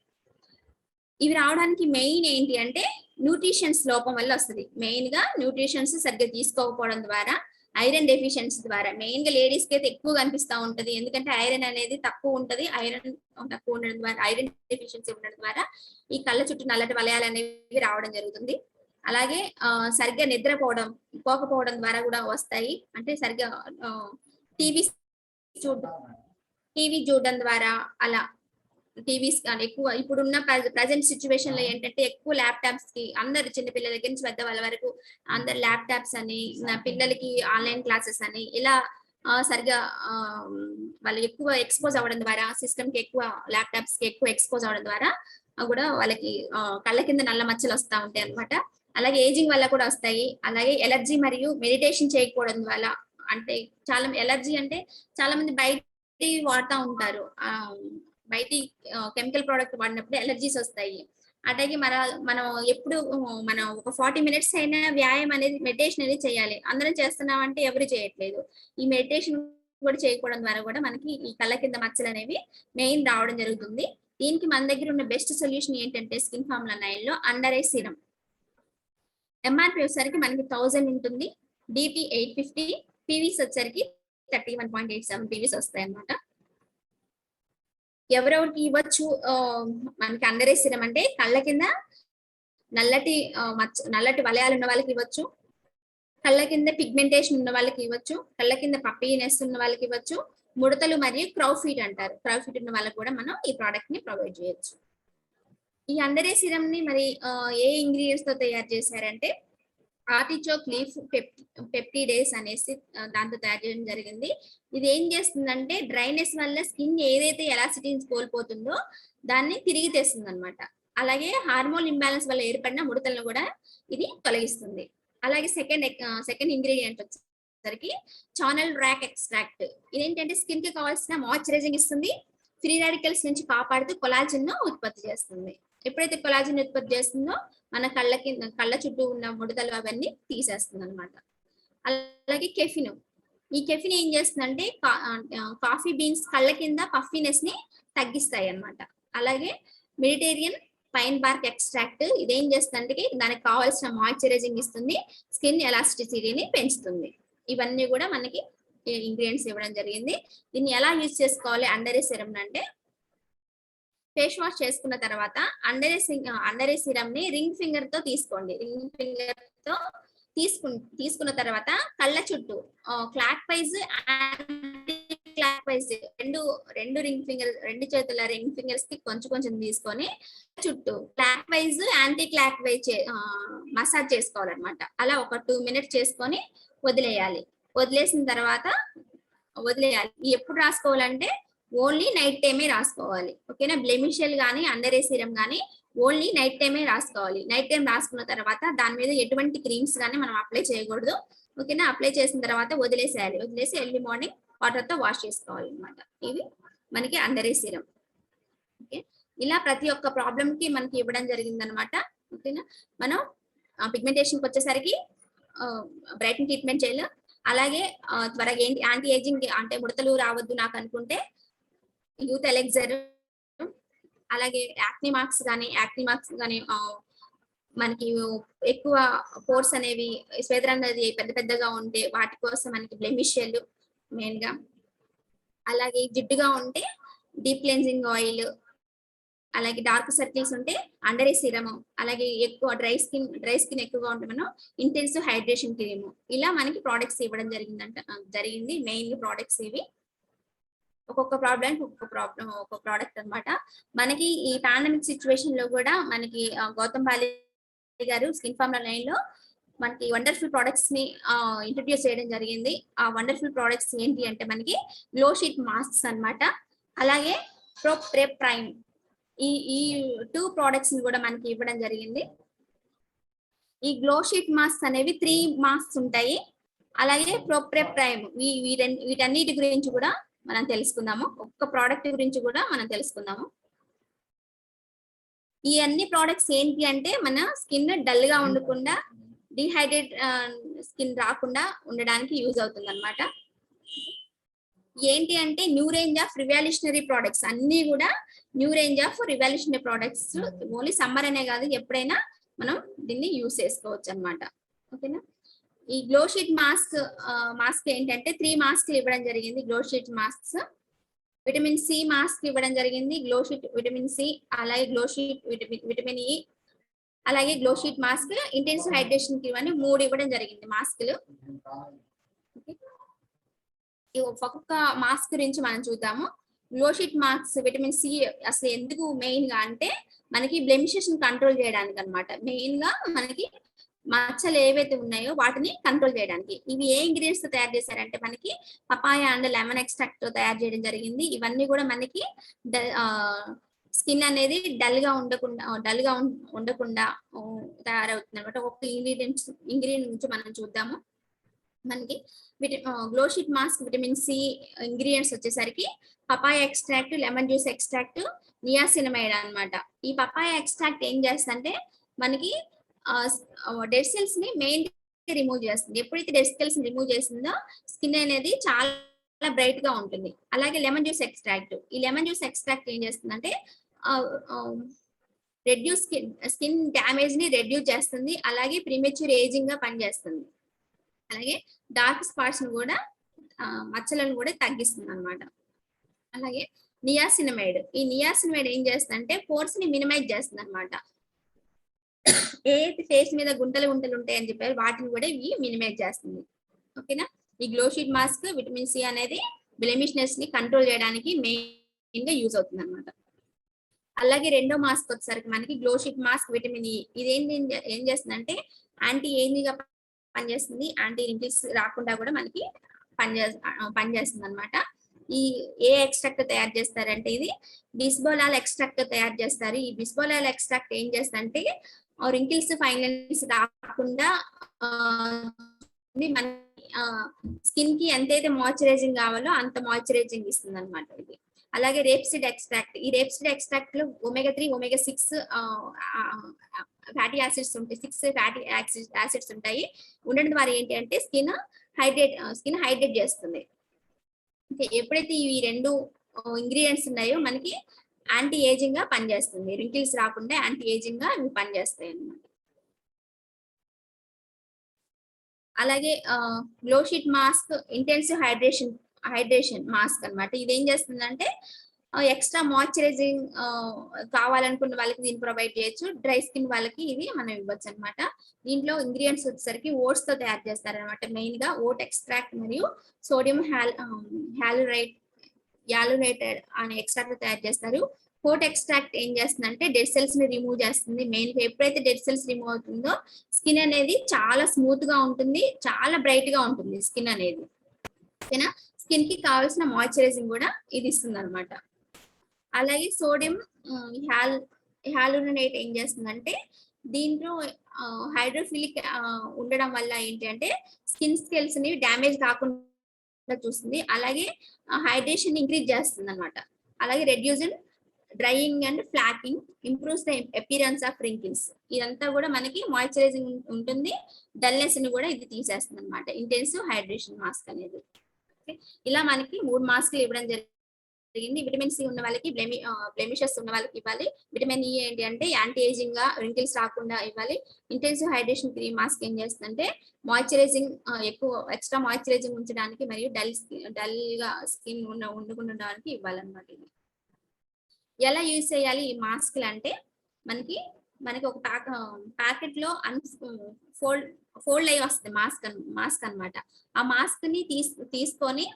ఇవి రావడానికి మెయిన్ ఏంటి అంటే న్యూట్రిషన్స్ లోపం వల్ల వస్తుంది. మెయిన్ గా న్యూట్రిషన్స్ సరిగ్గా తీసుకోకపోవడం ద్వారా, ఐరన్ డెఫిషియన్సీ ద్వారా. మెయిన్ గా లేడీస్ కి అయితే ఎక్కువ కనిపిస్తూ ఉంటది. ఎందుకంటే ఐరన్ అనేది తక్కువ ఉంటది. ఐరన్ తక్కువ ఉండడం ద్వారా, ఐరన్ డెఫిషియన్సీ ఉండడం ద్వారా ఈ కళ్ళ చుట్టూ నల్లటి వలయాలు అనేవి రావడం జరుగుతుంది. అలాగే సరిగ్గా నిద్రపోవడం పోకపోవడం ద్వారా కూడా వస్తాయి. అంటే సరిగ్గా టీవీ చూడడం ద్వారా అలా టీవీస్ కానీ ఎక్కువ ఇప్పుడున్న ప్రజెంట్ సిచ్యువేషన్ లో ఏంటంటే ఎక్కువ ల్యాప్టాప్స్ కి అందరు చిన్న పిల్లల దగ్గర నుంచి పెద్ద వాళ్ళ వరకు అందరు ల్యాప్టాప్స్ అని పిల్లలకి ఆన్లైన్ క్లాసెస్ అని ఇలా సరిగా వాళ్ళు ఎక్కువ ఎక్స్పోజ్ అవ్వడం ద్వారా సిస్టమ్ కి ఎక్కువ ల్యాప్టాప్స్ కి ఎక్కువ ఎక్స్పోజ్ అవ్వడం ద్వారా కూడా వాళ్ళకి కళ్ళ కింద నల్ల మచ్చలు వస్తూ ఉంటాయి అనమాట. అలాగే ఏజింగ్ వల్ల కూడా వస్తాయి. అలాగే ఎలర్జీ మరియు మెడిటేషన్ చేయకపోవడం వల్ల అంటే చాలా ఎలర్జీ అంటే చాలా మంది బయట వాడుతూ ఉంటారు. బయటి కెమికల్ ప్రోడక్ట్ వాడినప్పుడు ఎలర్జీస్ వస్తాయి. అట్లాగే మనం ఎప్పుడు మనం ఒక 40 మినిట్స్ అయినా వ్యాయామం అనేది మెడిటేషన్ అనేది చేయాలి. అందరం చేస్తున్నామంటే ఎవరు చేయట్లేదు. ఈ మెడిటేషన్ కూడా చేయకపోవడం ద్వారా కూడా మనకి ఈ కళ్ళ కింద మచ్చలు అనేవి మెయిన్ రావడం జరుగుతుంది. దీనికి మన దగ్గర ఉన్న బెస్ట్ సొల్యూషన్ ఏంటంటే స్కిన్ ఫార్ములా 9 లో అండర్ ఐ సీరం. ఎంఆర్పి వచ్చేసరికి మనకి 1000 ఉంటుంది. డిపి 850, పీవీస్ వచ్చేసరికి 31.87 పీవీస్ వస్తాయి అన్నమాట. ఎవరెవరికి ఇవ్వచ్చు మనకి అండర్ ఐ సీరం అంటే కళ్ళ కింద నల్లటి వలయాలు ఉన్న వాళ్ళకి ఇవ్వచ్చు, కళ్ళ కింద పిగ్మెంటేషన్ ఉన్న వాళ్ళకి ఇవ్వచ్చు, కళ్ళ కింద పప్పీనెస్ ఉన్న వాళ్ళకి ఇవ్వచ్చు, ముడతలు మరియు క్రౌ ఫీట్ అంటారు. క్రౌ ఫీట్ ఉన్న వాళ్ళకి కూడా మనం ఈ ప్రోడక్ట్ ని ప్రొవైడ్ చేయొచ్చు. ఈ అండర్ ఐ సీరం ని మరి ఏ ఇంగ్రీడియంట్స్ తో తయారు చేశారంటే ఆర్టిచోక్ లీఫ్ పెప్టిడేస్ అనేసి దాంతో తయారు చేయడం జరిగింది. ఇది ఏం చేస్తుందంటే డ్రైనెస్ వల్ల స్కిన్ ఏదైతే ఎలాసిటీని కోల్పోతుందో దాన్ని తిరిగి తెస్తుంది అనమాట. అలాగే హార్మోన్ ఇంబ్యాలెన్స్ వల్ల ఏర్పడిన ముడతలను కూడా ఇది తొలగిస్తుంది. అలాగే సెకండ్ ఇంగ్రీడియంట్ వచ్చేసరికి చానల్ ర్యాక్ ఎక్స్ట్రాక్ట్. ఇదేంటంటే స్కిన్ కి కావాల్సిన మాయిశ్చరైజింగ్ ఇస్తుంది, ఫ్రీ రాడికల్స్ నుంచి కాపాడుతూ కొలాజిన్ ను ఉత్పత్తి చేస్తుంది. ఎప్పుడైతే కొలాజిన్ ఉత్పత్తి చేస్తుందో మన కళ్ళ చుట్టూ ఉన్న ముడతలు అవన్నీ తీసేస్తుంది అనమాట. అలాగే కెఫిన్. ఈ కెఫిన్ ఏం చేస్తుందంటే కాఫీ బీన్స్ కళ్ళ కింద పఫీనెస్ ని తగ్గిస్తాయి అన్నమాట. అలాగే మెడిటేరియన్ పైన్ బార్క్ ఎక్స్ట్రాక్ట్ ఇదేం చేస్తుందంటే దానికి కావాల్సిన మాయిశ్చరైజింగ్ ఇస్తుంది, స్కిన్ ఎలాస్టిసిటీని పెంచుతుంది. ఇవన్నీ కూడా మనకి ఇంగ్రీడియంట్స్ ఇవ్వడం జరిగింది. దీన్ని ఎలా యూజ్ చేసుకోవాలి అండర్ ఐ సీరం అంటే ఫేస్ వాష్ చేసుకున్న తర్వాత అండర్ ఐ సీరం ని రింగ్ ఫింగర్ తో తీసుకోండి. రింగ్ ఫింగర్ తో తీసుకున్న తర్వాత కళ్ళ చుట్టూ clock wise anti clock wise రెండు చేతుల రింగ్ ఫింగర్స్ కి కొంచెం తీసుకొని చుట్టూ clock wise anti clock wise massage చేసుకోవాలన్నమాట. అలా ఒక 2 మినిట్స్ చేసుకొని వదిలేసిన తర్వాత ఎప్పుడు రాసుకోవాలంటే ఓన్లీ నైట్ టైమే రాసుకోవాలి. ఓకేనా. బ్లెమిషియల్ కానీ అండర్ ఐ సీరం కానీ ఓన్లీ నైట్ టైమే రాసుకోవాలి. నైట్ టైం రాసుకున్న తర్వాత దాని మీద ఎటువంటి క్రీమ్స్ కానీ మనం అప్లై చేయకూడదు. ఓకేనా. అప్లై చేసిన తర్వాత వదిలేసి ఎర్లీ మార్నింగ్ వాటర్ తో వాష్ చేసుకోవాలి అనమాట. ఇవి మనకి అండర్ ఐ సీరం. ఓకే. ఇలా ప్రతి ఒక్క ప్రాబ్లం కి మనకి ఇవ్వడం జరిగింది అనమాట. ఓకేనా. మనం పిగ్మెంటేషన్ వచ్చేసరికి బ్రైట్నింగ్ ట్రీట్మెంట్ చేయాలి. అలాగే త్వరగా యాంటీ ఏజింగ్ అంటే ముడతలు రావద్దు నాకు అనుకుంటే యూత్ ఎలెక్జర్, అలాగే యాక్ని మార్క్స్ కానీ మనకి ఎక్కువ పోర్స్ అనేవి శ్వేతరంధ్రాలు పెద్దగా ఉంటే వాటి కోసం మనకి బ్లెమిషియల్ మెయిన్ గా, అలాగే జిడ్డుగా ఉంటే డీప్ క్లెన్జింగ్ ఆయిల్, అలాగే డార్క్ సర్కిల్స్ ఉంటే అండర్ ఐ సిరమ్, అలాగే ఎక్కువ డ్రై స్కిన్ ఎక్కువగా ఉంటే మనం ఇంటెన్సివ్ హైడ్రేషన్ క్రీమ్, ఇలా మనకి ప్రోడక్ట్స్ ఇవ్వడం జరిగింది. మెయిన్ ప్రోడక్ట్స్ ఇవి. ఒక్కొక్క ప్రాబ్లం ఒక్కొక్క ప్రోడక్ట్ అన్నమాట. మనకి ఈ పాండమిక్ సిచ్యువేషన్ లో కూడా మనకి గౌతమ్ బాలి గారు స్కిన్ ఫార్ములా లైన్ లో మనకి వండర్ఫుల్ ప్రొడక్ట్స్ ని ఇంట్రడ్యూస్ చేయడం జరిగింది. ఆ వండర్ఫుల్ ప్రొడక్ట్స్ ఏంటి అంటే మనకి గ్లో షీట్ మాస్క్స్ అన్నమాట. అలాగే ప్రో ప్రెప్ ప్రైమ్, ఈ 2 ప్రొడక్ట్స్ ని కూడా మనకి ఇవ్వడం జరిగింది. ఈ గ్లో షీట్ మాస్క్ అనేవి 3 మాస్క్స్ ఉంటాయి. అలాగే ప్రో ప్రెప్ ప్రైమ్, వీటన్నిటి గురించి కూడా మనం తెలుసుకుందాము. ఒక్క ప్రోడక్ట్ గురించి కూడా మనం తెలుసుకుందాము. ఈ అన్ని ప్రోడక్ట్స్ ఏంటి అంటే మన స్కిన్ డల్ గా ఉండకుండా, డిహైడ్రేట్ స్కిన్ రాకుండా ఉండడానికి యూజ్ అవుతుంది అనమాట. ఏంటి అంటే new range of revolutionary products, అన్ని కూడా new range of revolutionary products. Only summer అనే కాదు, ఎప్పుడైనా మనం దీన్ని యూజ్ చేసుకోవచ్చు అనమాట. ఓకేనా. ఈ గ్లో షీట్ మాస్క్ ఏంటంటే 3 మాస్క్లు ఇవ్వడం జరిగింది. Glow sheet masks vitamin C mask ఇవ్వడం జరిగింది, గ్లో షీట్ విటమిన్ సి, అలాగే గ్లో షీట్ విటమిన్ ఇ, అలాగే glow sheet mask intensive hydration cream అని 3 ఇవ్వడం జరిగింది మాస్క్లు. ఒక్కొక్క మాస్క్ గురించి మనం చూద్దాము. Glow sheet mask vitamin C అసలు ఎందుకు మెయిన్ గా అంటే మనకి బ్లెమిషెస్ కంట్రోల్ చేయడానికి అన్నమాట. మెయిన్ గా మనకి మచ్చలు ఏవైతే ఉన్నాయో వాటిని కంట్రోల్ చేయడానికి. ఇవి ఏ ఇంగ్రీడియంట్స్ తో తయారు చేశారంటే మనకి పపాయ అండ్ లెమన్ ఎక్స్ట్రాక్ట్ తో తయారు చేయడం జరిగింది. ఇవన్నీ కూడా మనకి స్కిన్ అనేది డల్ గా ఉండకుండా తయారవుతుంది అనమాట. ఒక్క ఇంగ్రీడియంట్ నుంచి మనం చూద్దాము. మనకి glow sheet mask vitamin C ingredients వచ్చేసరికి papaya extract, lemon juice extract, niacinamide అన్నమాట. ఈ పపాయ ఎక్స్ట్రాక్ట్ ఏం చేస్తుందంటే మనకి డెడ్ సెల్స్ ని మెయిన్ రిమూవ్ చేస్తుంది. ఎప్పుడైతే డెడ్ సెల్స్ రిమూవ్ చేసిందో స్కిన్ అనేది చాలా బ్రైట్ గా ఉంటుంది. అలాగే లెమన్ జ్యూస్ ఎక్స్ట్రాక్ట్, ఈ లెమన్ జ్యూస్ ఎక్స్ట్రాక్ట్ ఏం చేస్తుందంటే రెడ్యూస్ స్కిన్ డ్యామేజ్ ని రెడ్యూస్ చేస్తుంది. అలాగే ప్రీమెచ్యూర్ ఏజింగ్ గా పనిచేస్తుంది. అలాగే డార్క్ స్పాట్స్ ను కూడా, మచ్చలను కూడా తగ్గిస్తుంది అనమాట. అలాగే నియాసినమైడ్, ఈ నియాసినమైడ్ ఏం చేస్తుందంటే పోర్స్ ని మినిమైజ్ చేస్తుంది అనమాట. ఏదైతే ఫేస్ మీద గుంటలు ఉంటాయని చెప్పారు వాటిని కూడా ఇవి మినిమైజ్ చేస్తుంది. ఓకేనా. ఈ glow sheet mask vitamin C అనేది బ్లెమిష్నెస్ ని కంట్రోల్ చేయడానికి మెయిన్ గా యూజ్ అవుతుంది అనమాట. అలాగే రెండో మాస్క్ వచ్చేసరికి మనకి glow sheet mask vitamin E, ఇది ఏం చేస్తుందంటే యాంటీ ఏజింగ్ గా పనిచేస్తుంది. యాంటీ రింకిల్స్ రాకుండా కూడా మనకి పనిచేస్తుంది అనమాట. ఈ ఏ ఎక్స్ట్రాక్ట్ తయారు చేస్తారంటే ఇది బిస్బోలాల్ ఎక్స్ట్రాక్ట్ తయారు చేస్తారు. ఈ బిస్బోలాల్ ఎక్స్ట్రాక్ట్ ఏం చేస్తుందంటే రింకిల్స్, ఫైన్ లైన్స్ రాకుండా మన స్కిన్ కి ఎంతైతే మాయిశ్చరైజింగ్ కావాలో అంత మాయిశ్చరైజింగ్ ఇస్తుంది అనమాట ఇది. అలాగే రేప్సిడ్ ఎక్స్ట్రాక్ట్, ఈ రేప్సిడ్ ఎక్స్ట్రాక్ట్ లో omega-3, omega-6 ఫ్యాటీ యాసిడ్స్ ఉంటాయి. 6 ఫ్యాటీ యాసిడ్స్ ఉంటాయి. ఉండడం ద్వారా ఏంటి అంటే స్కిన్ హైడ్రేట్ చేస్తుంది. ఎప్పుడైతే ఈ 2 ఇంగ్రీడియంట్స్ ఉన్నాయో మనకి యాంటీ ఏజింగ్ గా పనిచేస్తుంది. రింకిల్స్ రాకుండా యాంటీ ఏజింగ్ గా ఇవి పనిచేస్తాయి అన్నమాట. అలాగే glow sheet mask intensive hydration mask అన్నమాట. ఇది ఏం చేస్తుందంటే ఎక్స్ట్రా మాయిశ్చరైజింగ్ కావాలనుకున్న వాళ్ళకి దీన్ని ప్రొవైడ్ చేయొచ్చు. డ్రై స్కిన్ వాళ్ళకి ఇది మనం ఇవ్వచ్చు అనమాట. దీంట్లో ఇంగ్రీడియంట్స్ వచ్చేసరికి ఓట్స్ తో తయారు చేస్తారనమాట. మెయిన్ గా ఓట్ ఎక్స్ట్రాక్ట్ మరియు సోడియం యాలురేటెడ్ అనే ఎక్స్ట్రాక్ట్ తయారు చేస్తారు. ఓట్ ఎక్స్ట్రాక్ట్ ఏం చేస్తుందంటే డెడ్ సెల్స్ ని రిమూవ్ చేస్తుంది. మెయిన్ గా ఎప్పుడైతే డెడ్ సెల్స్ రిమూవ్ అవుతుందో స్కిన్ అనేది చాలా స్మూత్ గా ఉంటుంది, చాలా బ్రైట్ గా ఉంటుంది స్కిన్ అనేది. ఓకేనా. స్కిన్ కి కావాల్సిన మాయిశ్చరైజింగ్ కూడా ఇది ఇస్తుంది అనమాట. అలాగే సోడియం హ్యాలురోనేట్ ఏం చేస్తుందంటే దీంట్లో హైడ్రోఫిలిక్ ఉండడం వల్ల ఏంటి అంటే స్కిన్ స్కెల్స్ ని డ్యామేజ్ కాకుండా చూస్తుంది. అలాగే హైడ్రేషన్ ఇంక్రీజ్ చేస్తుంది అనమాట. అలాగే reduced drying and flocking, improves the appearance of wrinkles. ఇదంతా కూడా మనకి మాయిశ్చరైజింగ్ ఉంటుంది, డల్నెస్ ని కూడా ఇది తీసేస్తుంది అనమాట. ఇంటెన్సివ్ హైడ్రేషన్ మాస్క్ అనేది. ఇలా మనకి 3 మాస్క్లు ఇవ్వడం జరిగింది. విటమిన్ సి ఉన్న వాళ్ళకి, బ్లెమిషెస్ ఉన్న వాళ్ళకి ఇవ్వాలి. విటమిన్ ఇ ఏంటి అంటే యాంటీ ఏజింగ్ గా రింకిల్స్ రాకుండా ఇవ్వాలి. ఇంటెన్సివ్ హైడ్రేషన్ క్రీమ్ మాస్క్ ఏం చేస్తుందంటే మాయిశ్చరైజింగ్, ఎక్స్ట్రా మాయిశ్చరైజింగ్ ఉంచడానికి మరియు డల్ గా స్కిన్ ఉండడానికి ఇవ్వాలన్నమాట. ఇది ఎలా యూజ్ చేయాలి ఈ మాస్క్లు అంటే మనకి మనకి ఒక ప్యాకెట్ లో ఫోల్డ్ ఫోల్డ్ అయ్యి వస్తుంది మాస్క్ అన్నమాట. ఆ మాస్క్ ని తీసుకొని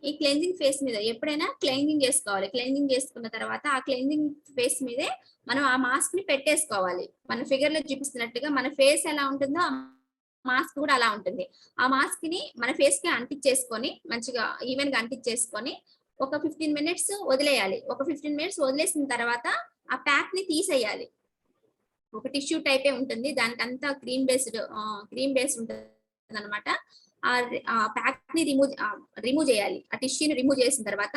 ఈ క్లెన్జింగ్ ఫేస్ మీద ఎప్పుడైనా క్లెన్జింగ్ చేసుకోవాలి. క్లెన్జింగ్ చేసుకున్న తర్వాత ఆ క్లెన్జింగ్ ఫేస్ మీదే మనం ఆ మాస్క్ ని పెట్టేసుకోవాలి. మన ఫిగర్ లో చూపిస్తున్నట్టుగా మన ఫేస్ ఎలా ఉంటుందో ఆ మాస్క్ కూడా అలా ఉంటుంది. ఆ మాస్క్ ని మన ఫేస్ కి అంటించేసుకొని మంచిగా ఈవెన్ గా అంటించేసుకొని ఒక 15 మినిట్స్ వదిలేయాలి. ఒక 15 మినిట్స్ వదిలేసిన తర్వాత ఆ ప్యాక్ ని తీసేయాలి. ఒక టిష్యూ టైపే ఉంటుంది. దానికంతా క్రీమ్ బేస్డ్ ఉంటుంది అనమాట. ఆ ప్యాక్ ని రిమూవ్ చేయాలి. ఆ టిష్యూని రిమూవ్ చేసిన తర్వాత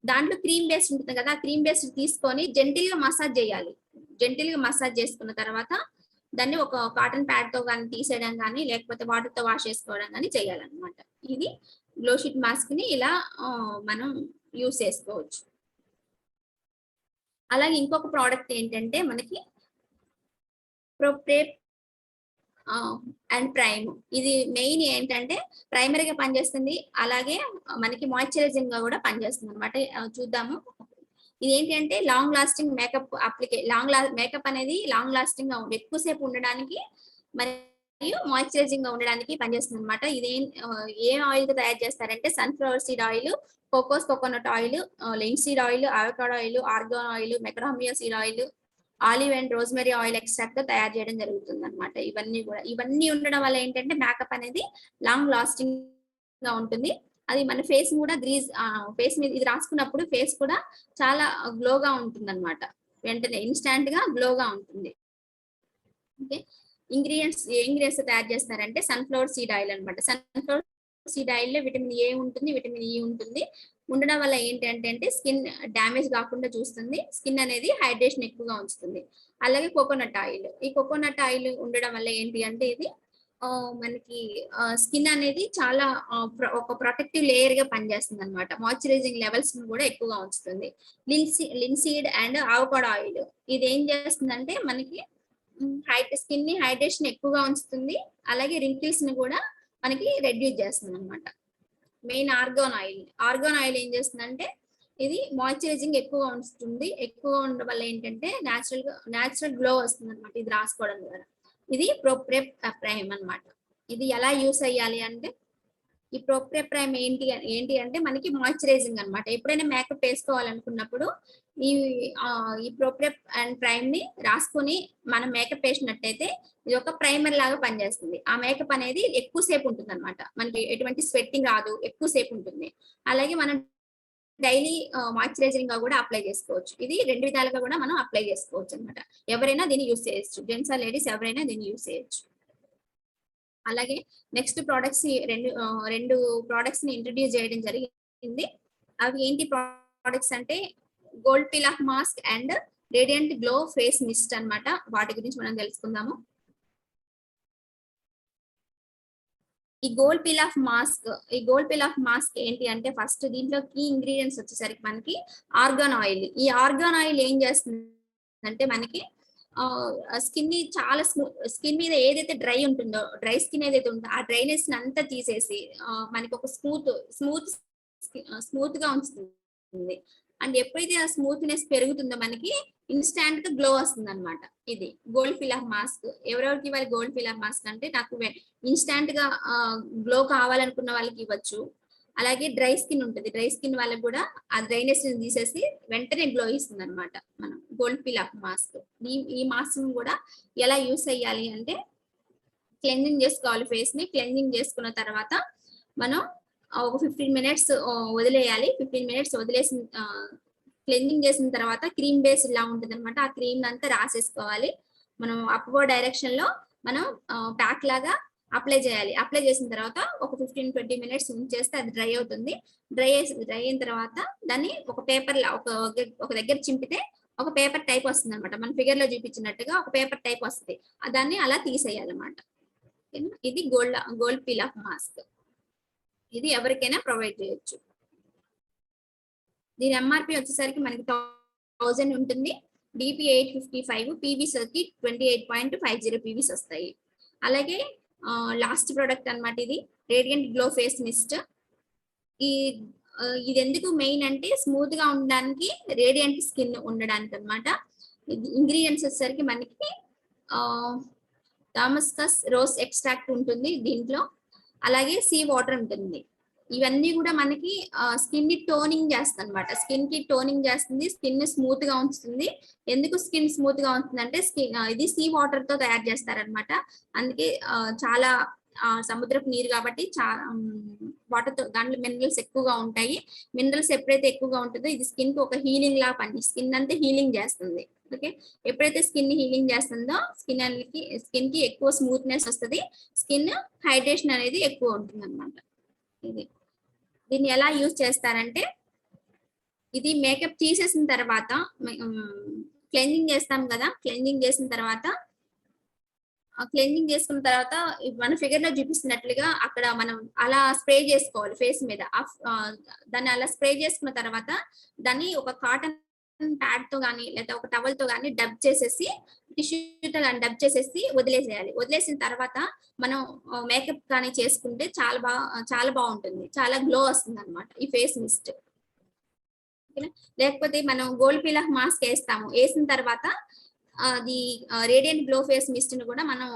దాంట్లో క్రీమ్ బేస్డ్ ఉంటుంది కదా, ఆ క్రీమ్ బేస్డ్ తీసుకొని జెంటిల్ గా మసాజ్ చేయాలి. జెంటిల్ గా మసాజ్ చేసుకున్న తర్వాత దాన్ని ఒక కాటన్ ప్యాడ్ తో కానీ తీసేయడం కానీ లేకపోతే వాటర్ తో వాష్ చేసుకోవడం కానీ చేయాలన్నమాట. ఇది గ్లో షీట్ మాస్క్ ని ఇలా మనం యూస్ చేసుకోవచ్చు. అలాగే ఇంకొక ప్రోడక్ట్ ఏంటంటే మనకి ప్రోప్రేప్ అండ్ ప్రైమ్. ఇది మెయిన్ ఏంటంటే ప్రైమరీగా పనిచేస్తుంది, అలాగే మనకి మాయిశ్చరైజింగ్ గా కూడా పనిచేస్తుంది అనమాట. చూద్దాము. ఇది ఏంటి అంటే లాంగ్ లాస్టింగ్ మేకప్ మేకప్ అనేది లాంగ్ లాస్టింగ్ గా ఎక్కువసేపు ఉండడానికి మరియు మాయిశ్చరైజింగ్ గా ఉండడానికి పనిచేస్తుంది అనమాట. ఇది ఏ ఆయిల్ తో తయారు చేస్తారంటే sunflower seed oil, coconut oil, linseed oil, avocado oil, argan oil, macadamia seed oil, olive and rosemary oil extract తో తయారు చేయడం జరుగుతుంది అనమాట. ఇవన్నీ ఉండడం వల్ల ఏంటంటే మేకప్ అనేది లాంగ్ లాస్టింగ్ గా ఉంటుంది. అది మన ఫేస్ కూడా ఫేస్ మీద ఇది రాసుకున్నప్పుడు ఫేస్ కూడా చాలా గ్లోగా ఉంటుంది అనమాట. వెంటనే ఇన్స్టాంట్ గా గ్లోగా ఉంటుంది. ఓకే, ఏ ఇంగ్రీడియంట్స్ తయారు చేస్తారంటే సన్ఫ్లవర్ సీడ్ ఆయిల్ అనమాట. సన్ఫ్లవర్ సీడ్ ఆయిల్ లో విటమిన్ ఏ ఉంటుంది, విటమిన్ ఈ ఉంటుంది. ఉండడం వల్ల ఏంటంటే స్కిన్ డ్యామేజ్ కాకుండా చూస్తుంది, స్కిన్ అనేది హైడ్రేషన్ ఎక్కువగా ఉంచుతుంది. అలాగే కోకోనట్ ఆయిల్, ఈ కోకోనట్ ఆయిల్ ఉండడం వల్ల ఏంటి అంటే ఇది మనకి స్కిన్ అనేది చాలా ఒక ప్రొటెక్టివ్ లేయర్ గా పనిచేస్తుంది అనమాట. మాయిశ్చరైజింగ్ లెవెల్స్ కూడా ఎక్కువగా ఉంచుతుంది. లిన్సీడ్ అండ్ అవకాడో ఆయిల్ ఇది ఏం చేస్తుందంటే మనకి స్కిన్ ని హైడ్రేషన్ ఎక్కువగా ఉంచుతుంది, అలాగే రింకిల్స్ ని కూడా మనకి రెడ్యూస్ చేస్తుంది అనమాట. మెయిన్ ఆర్గాన్ ఆయిల్ ఏం చేస్తుందంటే ఇది మాయిశ్చరైజింగ్ ఎక్కువగా ఉంచుతుంది. ఎక్కువగా ఉండడం వల్ల ఏంటంటే న్యాచురల్ గ్లో వస్తుంది అనమాట ఇది రాసుకోవడం ద్వారా. ఇది ప్రోప్రెప్ ప్రైమ్ అన్నమాట. ఇది ఎలా యూస్ అయ్యాలి అంటే ఈ ప్రోప్రెప్ ప్రైమ్ ఏంటి అంటే మనకి మాయిశ్చరైజింగ్ అన్నమాట. ఎప్పుడైనా మేకప్ వేసుకోవాలనుకున్నప్పుడు ఈ ప్రోప్రెప్ అండ్ ప్రైమ్ ని రాసుకొని మనం మేకప్ వేసినట్టయితే ఇది ఒక ప్రైమర్ లాగా పనిచేస్తుంది. ఆ మేకప్ అనేది ఎక్కువసేపు ఉంటుంది అనమాట. మనకి ఎటువంటి స్వెట్టింగ్ రాదు, ఎక్కువసేపు ఉంటుంది. అలాగే మనం డైలీ మాయిశ్చరైజింగ్ గా కూడా అప్లై చేసుకోవచ్చు. ఇది 2 విధాలుగా కూడా మనం అప్లై చేసుకోవచ్చు అనమాట. ఎవరైనా దీన్ని యూస్ చేయొచ్చు, జెంట్స్ ఆర్ లేడీస్ ఎవరైనా దీన్ని యూస్ చేయొచ్చు. అలాగే నెక్స్ట్ రెండు ప్రోడక్ట్స్ ని ఇంట్రడ్యూస్ చేయడం జరిగింది. అవి ఏంటి ప్రోడక్ట్స్ అంటే gold peel off mask and radiant glow face mist అన్నమాట. వాటి గురించి మనం తెలుసుకుందాము. ఈ గోల్డ్ పిల్ ఆఫ్ మాస్క్ ఏంటి అంటే ఫస్ట్ దీంట్లో కీ ఇంగ్రీడియంట్స్ వచ్చేసరికి మనకి ఆర్గాన్ ఆయిల్. ఈ ఆర్గాన్ ఆయిల్ ఏం చేస్తుంది అంటే మనకి స్కిన్ ని చాలా స్కిన్ మీద ఏదైతే డ్రై స్కిన్ ఏదైతే ఉందో ఆ డ్రైనెస్ అంతా తీసేసి మనకి ఒక స్మూత్ గా ఉంచుతుంది. అండ్ ఎప్పుడైతే ఆ స్మూత్నెస్ పెరుగుతుందో మనకి ఇన్స్టాంట్ గా గ్లో వస్తుంది అనమాట. ఇది గోల్డ్ ఫిల్ ఆఫ్ మాస్క్. ఎవరెవరికి ఇవ్వాలి గోల్డ్ ఫిల్ ఆఫ్ మాస్క్ అంటే నాకు ఇన్స్టాంట్ గా గ్లో కావాలనుకున్న వాళ్ళకి ఇవ్వచ్చు. అలాగే డ్రై స్కిన్ ఉంటుంది, డ్రై స్కిన్ వాళ్ళకి కూడా ఆ డ్రైనెస్ తీసేసి వెంటనే గ్లో ఇస్తుంది అనమాట మనం గోల్డ్ పిల్ ఆఫ్ మాస్క్. ఈ మాస్క్ కూడా ఎలా యూస్ అయ్యాలి అంటే క్లెన్జింగ్ చేసుకోవాలి. ఫేస్ ని క్లెన్జింగ్ చేసుకున్న తర్వాత మనం ఒక 15 మినిట్స్ వదిలేయాలి. 15 మినిట్స్ వదిలేసిన క్లెన్జింగ్ చేసిన తర్వాత క్రీమ్ బేస్ ఇలా ఉంటుంది అనమాట. ఆ క్రీమ్ అంతా రాసేసుకోవాలి. మనం అప్వర్డ్ డైరెక్షన్ లో మనం ప్యాక్ లాగా అప్లై చేయాలి. అప్లై చేసిన తర్వాత ఒక 15-20 మినిట్స్ ఉంచేస్తే అది డ్రై అవుతుంది. డ్రై అయిన తర్వాత దాన్ని ఒక పేపర్ ఒక దగ్గర చింపితే ఒక పేపర్ టైప్ వస్తుంది అనమాట. మన ఫిగర్ లో చూపించినట్టుగా ఒక పేపర్ టైప్ వస్తుంది. దాన్ని అలా తీసేయాలన్నమాట. ఇది గోల్డ్ పిల్ ఆఫ్ మాస్క్. ఇది ఎవరికైనా ప్రొవైడ్ చేయొచ్చు. దీని ఎంఆర్పి వచ్చేసరికి మనకి 1000 ఉంటుంది. డిపి 855, పీవీస్ వచ్చి 28.50 పీవీస్ వస్తాయి. అలాగే లాస్ట్ ప్రోడక్ట్ అన్నమాట ఇది రేడియంట్ గ్లో ఫేస్ మిస్ట్. ఈ ఇది ఎందుకు మెయిన్ అంటే స్మూత్ గా ఉండడానికి, రేడియంట్ స్కిన్ ఉండడానికి అన్నమాట. ఇంగ్రీడియంట్స్ వచ్చేసరికి మనకి డామస్కస్ రోజ్ ఎక్స్ట్రాక్ట్ ఉంటుంది దీంట్లో, అలాగే సీ వాటర్ ఉంటుంది. ఇవన్నీ కూడా మనకి స్కిన్ ని టోనింగ్ చేస్తుంది అనమాట. స్కిన్ కి టోనింగ్ చేస్తుంది, స్కిన్ స్మూత్ గా ఉంచుతుంది. ఎందుకు స్కిన్ స్మూత్ గా ఉంటుంది అంటే ఇది సీ వాటర్ తో తయారు చేస్తారనమాట. అందుకే చాలా సముద్రపు నీరు కాబట్టి చాలా వాటర్ తో దాంట్లో మినరల్స్ ఎక్కువగా ఉంటాయి. మినరల్స్ ఎప్పుడైతే ఎక్కువగా ఉంటుందో ఇది స్కిన్ కి ఒక హీలింగ్ లా పనిచేస్తుంది. స్కిన్ అంతా హీలింగ్ చేస్తుంది. ఓకే, ఎప్పుడైతే స్కిన్ హీలింగ్ చేస్తుందో స్కిన్ కి ఎక్కువ స్మూత్నెస్ వస్తుంది, స్కిన్ హైడ్రేషన్ అనేది ఎక్కువ ఉంటుంది అనమాట. ఇది దీన్ని ఎలా యూజ్ చేస్తారంటే, ఇది మేకప్ తీసేసిన తర్వాత క్లెన్జింగ్ చేస్తాం కదా, క్లెన్జింగ్ చేసుకున్న తర్వాత మన ఫిగర్ లో చూపిస్తున్నట్లుగా అక్కడ మనం అలా స్ప్రే చేసుకోవాలి ఫేస్ మీద. దాన్ని అలా స్ప్రే చేసుకున్న తర్వాత దాన్ని ఒక కాటన్ ప్యాడ్ తో గానీ లేదా ఒక టవల్ తో గానీ డబ్ చేసేసి, టిష్యూతో కానీ డబ్ చేసేసి వదిలేసేయాలి. వదిలేసిన తర్వాత మనం మేకప్ కానీ చేసుకుంటే చాలా బాగుంటుంది, చాలా గ్లో వస్తుంది అనమాట ఈ ఫేస్ మిస్ట్. లేకపోతే మనం గోల్డ్ పిలహ్ మాస్క్ వేసిన తర్వాత అది రేడియంట్ గ్లో ఫేస్ మిస్ట్ ని కూడా మనం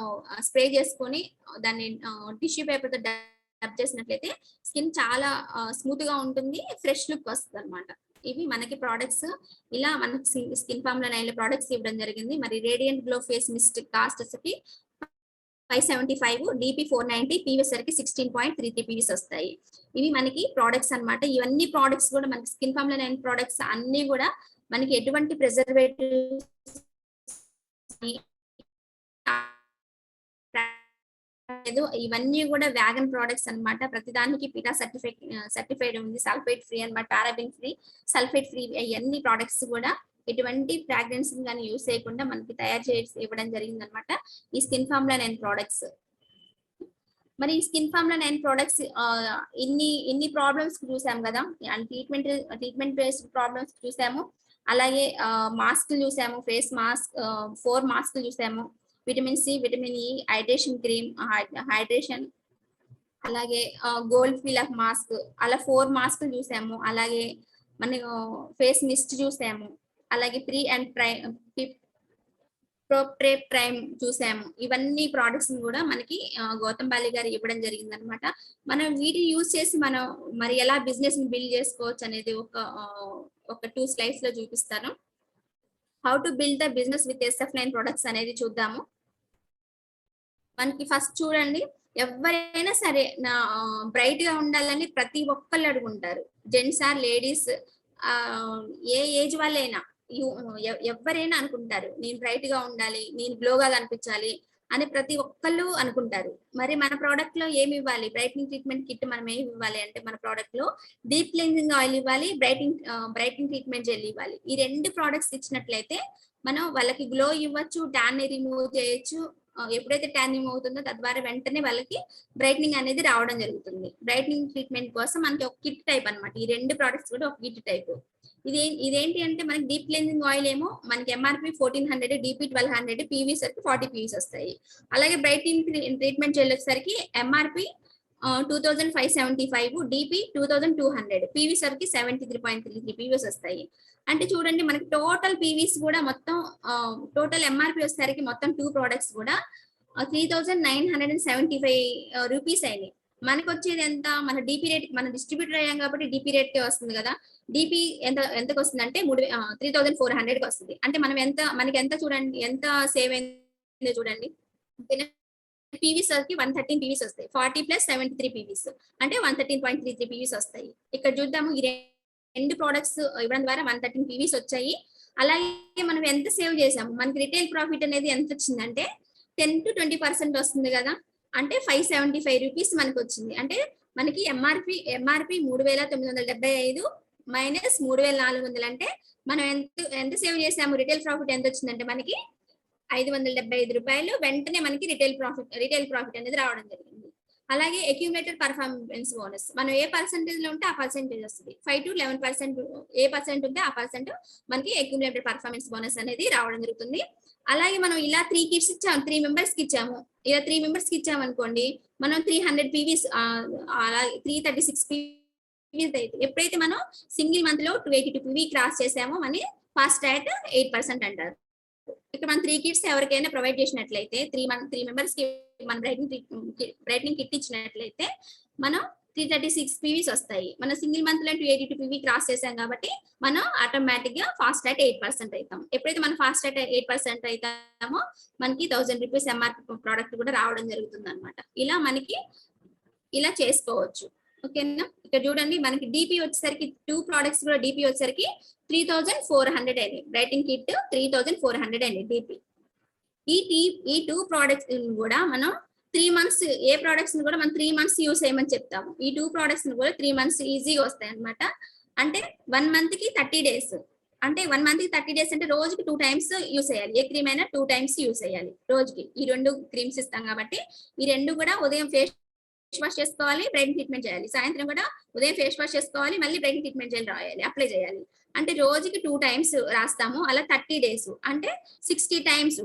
స్ప్రే చేసుకొని దాన్ని టిష్యూ పేపర్ తో డబ్ చేసినట్లయితే స్కిన్ చాలా స్మూత్ గా ఉంటుంది, ఫ్రెష్ లుక్ వస్తుంది అనమాట. ఇవి మనకి ప్రోడక్ట్స్, ఇలా మనకి స్కిన్ ఫార్ములా 9 ప్రోడక్ట్స్ ఇవ్వడం జరిగింది. మరి radiant glow face mist cost వచ్చి 575, DP 490, పీవీఎస్ సరికి 16.33 పీవీఎస్ వస్తాయి. ఇవి మనకి ప్రోడక్ట్స్ అన్నమాట. ఇవన్నీ ప్రోడక్ట్స్ కూడా మనకి స్కిన్ ఫార్ములా 9 ప్రోడక్ట్స్ అన్ని కూడా మనకి ఎటువంటి ప్రిజర్వేటివ్స్ ఇవన్నీ కూడా వ్యాగన్ ప్రోడక్ట్స్ అన్నమాట. ప్రతిదానికి పీటా సర్టిఫైడ్ ఉంది, సల్ఫేట్ ఫ్రీ అన్నమాట, పారాబిన్ ఫ్రీ, సల్ఫేట్ ఫ్రీ. అన్ని ప్రోడక్ట్స్ కూడా ఎటువంటి ఫ్రాగ్రెన్స్ కానీ యూస్ చేయకుండా మనకి తయారు చేసి ఇవ్వడం జరిగింది అనమాట ఈ స్కిన్ ఫార్ములా 9 ప్రోడక్ట్స్. మరి ఈ స్కిన్ ఫార్ములా 9 ప్రోడక్ట్స్ ఇన్ని ప్రాబ్లమ్స్ చూసాం కదా, ట్రీట్మెంట్ బేస్డ్ ప్రాబ్లమ్స్ చూసాము. అలాగే మాస్క్ చూసాము, ఫేస్ మాస్క్ 4 మాస్క్ చూసాము, vitamin C, vitamin E, hydration cream, hydration, అలాగే గోల్డ్ ఫిలప్ మాస్క్, అలా 4 మాస్క్ చూసాము. అలాగే మన ఫేస్ మిస్ట్ చూసాము, అలాగే ప్రీ అండ్ ప్రైమ్ చూసాము. ఇవన్నీ ప్రోడక్ట్స్ కూడా మనకి గౌతమ్ బాలి గారు ఇవ్వడం జరిగింది అనమాట. మనం వీటిని యూజ్ చేసి మనం మరి ఎలా బిజినెస్ ని బిల్డ్ చేసుకోవచ్చు అనేది ఒక 2 స్లైడ్స్ లో చూపిస్తాను. How to build the business with SF9 products అనేది చూద్దాము. మనకి ఫస్ట్ చూడండి, ఎవరైనా సరే బ్రైట్ గా ఉండాలని ప్రతి ఒక్కళ్ళు అడుగుంటారు. జెంట్స్ ఆర్ లేడీస్, ఏ ఏజ్ వాళ్ళైనా ఎవరైనా అనుకుంటారు నేను బ్రైట్ గా ఉండాలి, నేను గ్లోగా కనిపించాలి అని ప్రతి ఒక్కళ్ళు అనుకుంటారు. మరి మన ప్రోడక్ట్ లో ఏమి ఇవ్వాలి? బ్రైట్నింగ్ ట్రీట్మెంట్ కిట్ మనం ఏమి ఇవ్వాలి అంటే, మన ప్రోడక్ట్ లో డీప్ క్లెన్జింగ్ ఆయిల్ ఇవ్వాలి, బ్రైటింగ్ ట్రీట్మెంట్ జెల్ ఇవ్వాలి. ఈ 2 ప్రోడక్ట్స్ ఇచ్చినట్లయితే మనం వాళ్ళకి గ్లో ఇవ్వచ్చు, ట్యాన్ ని రిమూవ్ చేయొచ్చు. ఎప్పుడైతే ట్యాన్ రిమూవ్ అవుతుందో తద్వారా వెంటనే వాళ్ళకి బ్రైట్నింగ్ అనేది రావడం జరుగుతుంది. బ్రైట్నింగ్ ట్రీట్మెంట్ కోసం మనకి ఒక కిట్ టైప్ అనమాట. ఈ 2 ప్రోడక్ట్స్ కూడా ఒక కిట్ టైప్. ఇదేంటి అంటే మనకి డీప్ క్లెన్జింగ్ ఆయిల్ ఏమో మనకి MRP 1400, DP 1200, పీవీ సరికి 40 పీవీస్ వస్తాయి. అలాగే బ్రైటింగ్ ట్రీట్మెంట్ జెల్ వచ్చేసరికి MRP 2575, DP 2200, పీవీ సరికి 73.33 పీవీస్ వస్తాయి. అంటే చూడండి, మనకి టోటల్ పీవీస్ కూడా మొత్తం టోటల్ MRP వచ్చేసరికి మొత్తం 2 ప్రోడక్ట్స్ కూడా 3975 రూపీస్ అయినాయి. మనకు వచ్చేది ఎంత? మన DP రేట్, మన డిస్ట్రిబ్యూటర్ అయ్యాం కాబట్టి DP రేట్ వస్తుంది కదా. DP ఎంతకు వస్తుంది అంటే 3400 కి వస్తుంది. అంటే మనకి ఎంత చూడండి, ఎంత సేవ్ అయిందో చూడండి. పీవీస్ కి 113 పీవీస్ వస్తాయి. 40 + 73 పీవీస్ అంటే 113.33 పీవీస్ వస్తాయి. ఇక్కడ చూద్దాము, ఈ 2 ప్రోడక్ట్స్ ఇవ్వడం ద్వారా 113 పీవీస్ వచ్చాయి. అలాగే మనం ఎంత సేవ్ చేసాము? మనకి రిటైల్ ప్రాఫిట్ అనేది ఎంత వచ్చిందంటే 10 to 20% వస్తుంది కదా. అంటే 575 రూపీస్ మనకు వచ్చింది. అంటే మనకి MRP 3975 మైనస్ 3400 అంటే మనం ఎంత సేవ్ చేసాము? రిటైల్ ప్రాఫిట్ ఎంత వచ్చిందంటే మనకి 575 రూపాయలు. వెంటనే మనకి రిటైల్ ప్రాఫిట్ అనేది రావడం జరిగింది. అలాగే అక్యూములేటెడ్ పర్ఫార్మెన్స్ బోనస్, మనం ఏ పర్సెంటేజ్ లో ఉంటే ఆ పర్సెంటేజ్ వస్తుంది. 5 to 11% ఏ పర్సెంట్ ఉంటే ఆ పర్సెంట్ మనకి అక్యూములేటెడ్ పర్ఫార్మెన్స్ బోనస్ అనేది రావడం జరుగుతుంది. అలాగే మనం ఇలా 3 కిట్స్ ఇచ్చాము, 3 మెంబర్స్ కి ఇచ్చాము. ఇలా 3 మెంబర్స్ కి ఇచ్చాము అనుకోండి, మనం 300 పీవీస్, అలా 336 అయితే ఎప్పుడైతే మనం సింగిల్ మంత్ లో 282 PV క్రాస్ చేసామో మనీ ఫాస్ట్ ట్రాక్ 8% అంటారు. ఇక్కడ మనం 3 కిట్స్ ఎవరికైనా ప్రొవైడ్ చేసినట్లయితే 3 మెంబర్స్ కి మనం బ్రైట్నింగ్ కిట్ ఇచ్చినట్లయితే మనం 336 PVs వస్తాయి. మనం సింగిల్ మంత్ లో 282 PV క్రాస్ చేసాం కాబట్టి మనం ఆటోమేటిక్ గా ఫాస్ట్ ట్రాక్ 8% అవుతాం. ఎప్పుడైతే మనం ఫాస్ట్ ట్రాక్ 8% అవుతామో మనకి 1000 రూపీస్ MRP ప్రోడక్ట్ కూడా రావడం జరుగుతుంది అనమాట. ఇలా మనకి ఇలా చేసుకోవచ్చు. ఓకేనా, ఇక్కడ చూడండి మనకి డిపి వచ్చేసరికి 2 ప్రోడక్ట్స్ కూడా డిపి వచ్చేసరికి 3400 అయింది. బ్రైటింగ్ కిట్ 3400 అయింది డిపి. ఈ 2 ప్రోడక్ట్స్ కూడా మనం 3 మంత్స్ ఏ ప్రోడక్ట్స్ కూడా మనం 3 మంత్స్ యూస్ చేయమని చెప్తాము. ఈ 2 ప్రోడక్ట్స్ కూడా 3 మంత్స్ ఈజీగా వస్తాయి అనమాట. అంటే 1 మంత్ కి 30 డేస్, అంటే 1 మంత్ కి 30 డేస్ అంటే రోజుకి 2 టైమ్స్ యూస్ చేయాలి. ఏ క్రీమ్ అయినా 2 టైమ్స్ యూస్ చేయాలి రోజుకి. ఈ 2 క్రీమ్స్ ఇస్తాం కాబట్టి ఈ 2 కూడా ఉదయం ఫేస్ వాష్ చేసుకోవాలి, బ్రైట్నింగ్ ట్రీట్మెంట్ చేయాలి. సాయంత్రం కూడా ఉదయం ఫేస్ వాష్ చేసుకోవాలి, మళ్ళీ బ్రైట్నింగ్ ట్రీట్మెంట్ చేయాలి, అప్లై చేయాలి. అంటే రోజుకి 2 టైమ్స్ రాస్తాము. అలా 30 డేస్ అంటే 60 టైమ్స్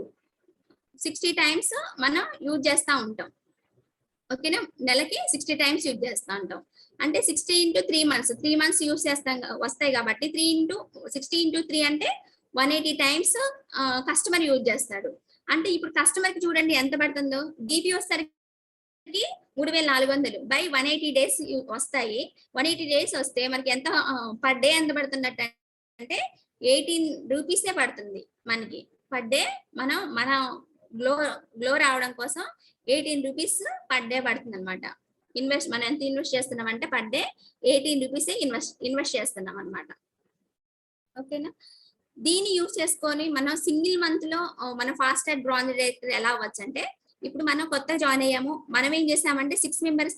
మనం యూజ్ చేస్తూ ఉంటాం. ఓకేనా, నెలకి 60 టైమ్స్ యూజ్ చేస్తూ ఉంటాం. అంటే 60 into 3 months 3 months యూజ్ చేస్తాం వస్తాయి కాబట్టి 60 into 3 అంటే 180 టైమ్స్ కస్టమర్ యూజ్ చేస్తాడు. అంటే ఇప్పుడు కస్టమర్ కి చూడండి ఎంత పడుతుందో. డిపి వస్తారు 3400 బై 180 డేస్ వస్తాయి. 180 డేస్ వస్తే మనకి ఎంత పర్ డే ఎంత పడుతున్నట్టు అంటే 18 రూపీసే పడుతుంది మనకి పర్ డే. మన గ్లో రావడం కోసం 18 రూపీస్ పర్ డే పడుతుంది అనమాట. మనం ఎంత ఇన్వెస్ట్ చేస్తున్నాం అంటే పర్ డే 18 రూపీసే ఇన్వెస్ట్ చేస్తున్నాం అనమాట. ఓకేనా, దీన్ని యూజ్ చేసుకొని మనం సింగిల్ మంత్ లో మన ఫాస్ట్ ట్రాక్ బ్రాంజ్ డైరెక్టర్ ఎలా అవ్వచ్చు అంటే, ఇప్పుడు మనం కొత్త జాయిన్ అయ్యాము. మనం ఏం చేసామంటే 6 మెంబర్స్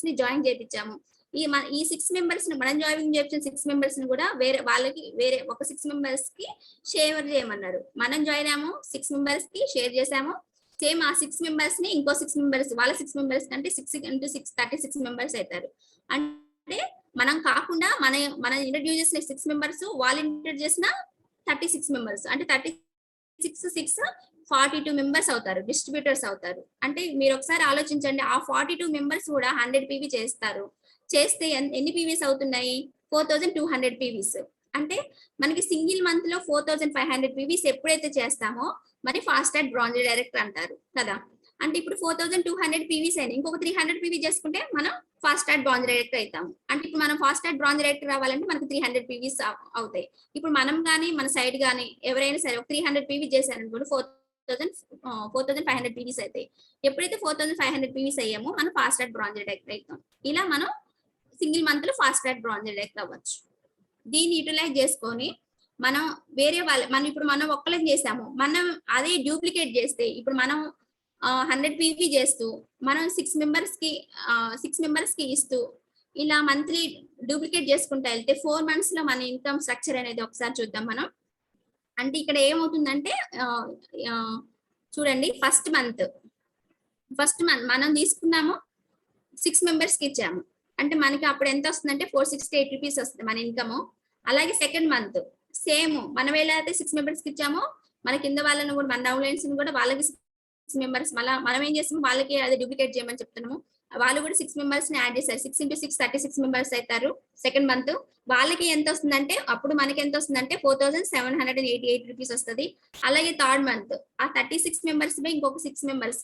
ని జాయిన్ చేయించాము. ఈ 6 మెంబర్స్ ని మనం జాయిన్ చేయించిన 6 మెంబర్స్ ని కూడా వేరే ఒక 6 మెంబర్స్ కి షేర్ చేయమన్నారు. మనం జాయిన్ అయ్యాము, 6 మెంబర్స్ కి షేర్ చేసాము. సేమ్ ఆ 6 మెంబర్స్ ని ఇంకో 6 మెంబర్స్ వాళ్ళ 6 మెంబర్స్ కంటే 6 into 6 36 మెంబర్స్ అవుతారు. అంటే మనం కాకుండా మన ఇంట్రడ్యూస్ చేసిన 6 మెంబర్స్ వాళ్ళు ఇంట్రడ్యూస్ చేసిన 36 మెంబర్స్ అంటే 36 42 మెంబర్స్ అవుతారు, డిస్ట్రిబ్యూటర్స్ అవుతారు. అంటే మీరు ఒకసారి ఆలోచించండి, ఆ 42 మెంబర్స్ కూడా 100 PV చేస్తే ఎన్ని పీవీస్ అవుతున్నాయి? 4200 పీవీస్. అంటే మనకి సింగిల్ మంత్ లో 4500 పీవీస్ ఎప్పుడైతే చేస్తామో మరి ఫాస్ట్ ట్రాక్ బ్రాంజ్ డైరెక్టర్ అంటారు కదా. అంటే ఇప్పుడు 4200 పీవీస్ అయినా ఇంకొక 300 పీవీ చేసుకుంటే మనం ఫాస్ట్ ట్రాక్ బ్రాంజ్ డైరెక్టర్ అవుతాం. అంటే ఇప్పుడు మనం ఫాస్ట్ ట్రాక్ బ్రాంజ్ డైరెక్టర్ రావాలంటే మనకు 300 పీవీస్ అవుతాయి. ఇప్పుడు మనం కానీ మన సైడ్ కానీ ఎవరైనా సరే 300 పీవీ చేశారనుకోండి 4500 పీవీస్ అవుతాయి. ఎప్పుడైతే 4500 పీవీస్ అయ్యామో మనం ఫాస్ట్ ట్రాక్ బ్రాంజ్ డైరెక్టర్ అవుతాం. ఇలా మనం సింగిల్ మంత్ లో ఫాస్ట్ ట్రాక్ బ్రాంజ్ డైరెక్టర్ అవ్వచ్చు. దీన్ని యూటిలైజ్ చేసుకొని మనం ఇప్పుడు మనం ఒక్కలేం చేసాము, మనం అదే డూప్లికేట్ చేస్తే ఇప్పుడు మనం 100 పీవీ చేస్తూ మనం 6 మెంబర్స్ కి ఇస్తూ ఇలా మంత్లీ డూప్లికేట్ చేసుకుంటా వెళ్తే 4 months లో మన ఇన్కమ్ స్ట్రక్చర్ అనేది ఒకసారి చూద్దాం మనం. అంటే ఇక్కడ ఏమవుతుందంటే చూడండి, ఫస్ట్ మంత్ మనం తీసుకున్నాము, 6 మెంబర్స్ కి ఇచ్చాము. అంటే మనకి అప్పుడు ఎంత వస్తుందంటే 468 రూపీస్ వస్తుంది మన ఇన్కమ్. అలాగే సెకండ్ మంత్ సేమ్ మనం ఎలా అయితే 6 మెంబర్స్ కి ఇచ్చామో మన కింద వాళ్ళని కూడా మన డౌన్లైన్స్ కూడా వాళ్ళకి 6 మెంబర్స్ మళ్ళీ మనం ఏం చేస్తాము వాళ్ళకి అది డూప్లికేట్ చేయమని చెప్తున్నాము. వాళ్ళు కూడా 6 మెంబర్స్ ని యాడ్ చేశారు. 6 into 6 36 మెంబర్స్ అవుతారు సెకండ్ మంత్. వాళ్ళకి ఎంత వస్తుందంటే అప్పుడు మనకి ఎంత వస్తుందంటే 4788 రూపీస్ వస్తుంది. అలాగే థర్డ్ మంత్ ఆ 36 మెంబర్స్ ఇంకొక 6 మెంబర్స్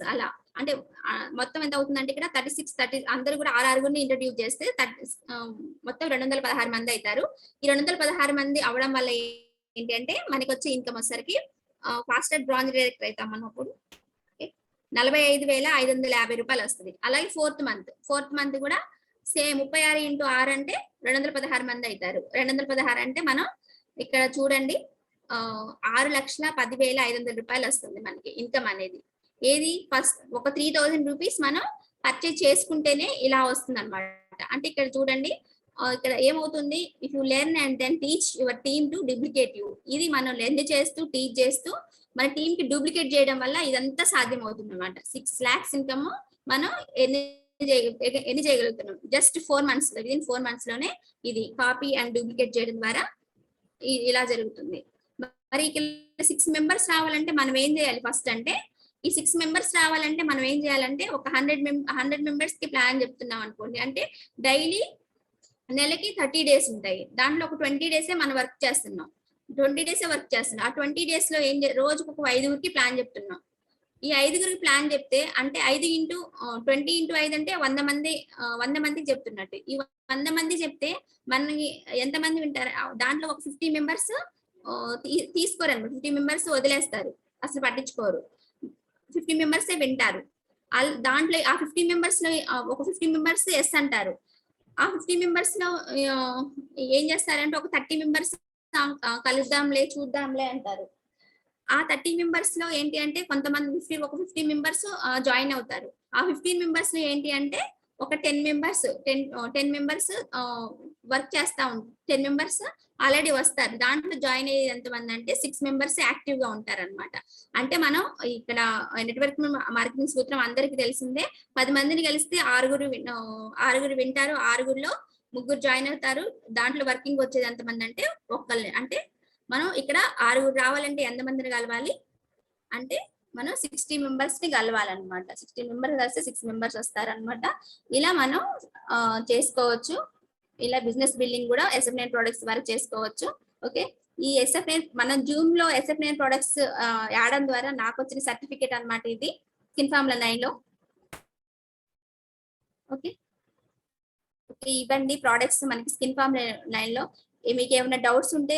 అలా అంటే మొత్తం ఎంత అవుతుందంటే ఇక్కడ 36 అందరూ కూడా 6 ఇంట్రడ్యూస్ చేస్తే మొత్తం 216 మంది అవుతారు. ఈ 216 మంది అవడం వల్ల ఏంటంటే మనకి వచ్చే ఇన్కమ్ వచ్చేసరికి ఫాస్ట్ ట్రాక్ బ్రాంజ్ డైరెక్టర్ అవుతాం మనం అప్పుడు 45,550 రూపాయలు వస్తుంది. అలాగే ఫోర్త్ మంత్ కూడా సేమ్ 36 into 6 అంటే 216 మంది అవుతారు. 216 అంటే మనం ఇక్కడ చూడండి 6,10,500 రూపాయలు వస్తుంది మనకి ఇన్కమ్ అనేది. ఏది ఫస్ట్ ఒక 3000 రూపీస్ మనం పర్చేజ్ చేసుకుంటేనే ఇలా వస్తుంది అనమాట. అంటే ఇక్కడ చూడండి, ఇక్కడ ఏమవుతుంది, if you learn and then teach your team to duplicate you. ఇది మనం లెర్న్ చేస్తూ టీచ్ చేస్తూ మన టీమ్ కి డూప్లికేట్ చేయడం వల్ల ఇదంతా సాధ్యం అవుతుంది అనమాట. 6 lakhs ఇన్కమ్ మనం ఎన్ని చేయగలుగుతున్నాం జస్ట్ 4 months లో. విదిన్ 4 months లోనే ఇది కాపీ అండ్ డూప్లికేట్ చేయడం ద్వారా ఇలా జరుగుతుంది. మరి ఇక్కడ 6 మెంబర్స్ రావాలంటే మనం ఏం చేయాలి ఫస్ట్ అంటే ఈ 6 మెంబర్స్ రావాలంటే మనం ఏం చేయాలంటే ఒక 100 మెంబర్స్ కి ప్లాన్ చెప్తున్నాం అనుకోండి. అంటే డైలీ నెలకి 30 డేస్ ఉంటాయి. దాంట్లో ఒక 20 డేసే మనం వర్క్ చేస్తున్నాం. 20 డేసే వర్క్ చేస్తున్నాం. ఆ 20 డేస్ లో రోజుకు ఒక 5గురికి ప్లాన్ చెప్తున్నాం. ఈ 5గురికి ప్లాన్ చెప్తే అంటే 5 ఇంటూ 20 ఇంటూ 5 అంటే 100 మంది 100 మందికి చెప్తున్నట్టు. ఈ 100 మంది చెప్తే మనకి ఎంత మంది వింటారు? దాంట్లో ఒక 50 మెంబర్స్ తీసుకోరన్నమాట. 50 మెంబర్స్ వదిలేస్తారు, అసలు పట్టించుకోరు. 50 మెంబర్సే వింటారు. దాంట్లో ఆ 50 మెంబర్స్ లో ఒక 50 మెంబర్స్ ఎస్ అంటారు. ఆ 50 మెంబర్స్ లో ఏం చేస్తారంటే ఒక 30 మెంబర్స్ కలుద్దాంలే చూద్దాంలే అంటారు. ఆ 30 మెంబర్స్ లో ఏంటి అంటే కొంతమంది ఒక 50 మెంబర్స్ జాయిన్ అవుతారు. ఆ 15 మెంబర్స్ లో ఏంటి అంటే ఒక 10 మెంబర్స్ వర్క్ చేస్తా ఉంటారు. 10 మెంబర్స్ ఆల్రెడీ వస్తారు. దాంట్లో జాయిన్ అయ్యే ఎంతమంది అంటే 6 మెంబర్స్ యాక్టివ్ గా ఉంటారు అనమాట. అంటే మనం ఇక్కడ నెట్వర్క్ మార్కెటింగ్ సూత్రం అందరికి తెలిసిందే. 10 మందిని కలిస్తే 6గురు వింటారు. 6గురిలో 3 జాయిన్ అవుతారు. దాంట్లో వర్కింగ్ వచ్చేది ఎంతమంది అంటే ఒక్కళ్ళే. అంటే మనం ఇక్కడ 6గురు రావాలంటే ఎంత మందిని కలవాలి అంటే మనం 60 మెంబర్స్ ని కలవాలన్నమాట. 60 మెంబర్స్ కలిస్తే 6 మెంబర్స్ వస్తారనమాట. ఇలా మనం చేసుకోవచ్చు. ఇలా బిజినెస్ బిల్డింగ్ కూడా SF9 ప్రొడక్ట్స్ వరకు చేసుకోవచ్చు. ఓకే, ఈ SF9 మన జూమ్ లో SF9 ప్రొడక్ట్స్ యాడడం ద్వారా నాకు వచ్చిన సర్టిఫికేట్ అన్నమాట ఇది స్కిన్ ఫార్ములా 9 లో. ఓకే, ఇవ్వండి ప్రొడక్ట్స్ మనకి స్కిన్ ఫార్ములా 9 లో. మీకు ఏమైనా డౌట్స్ ఉంటే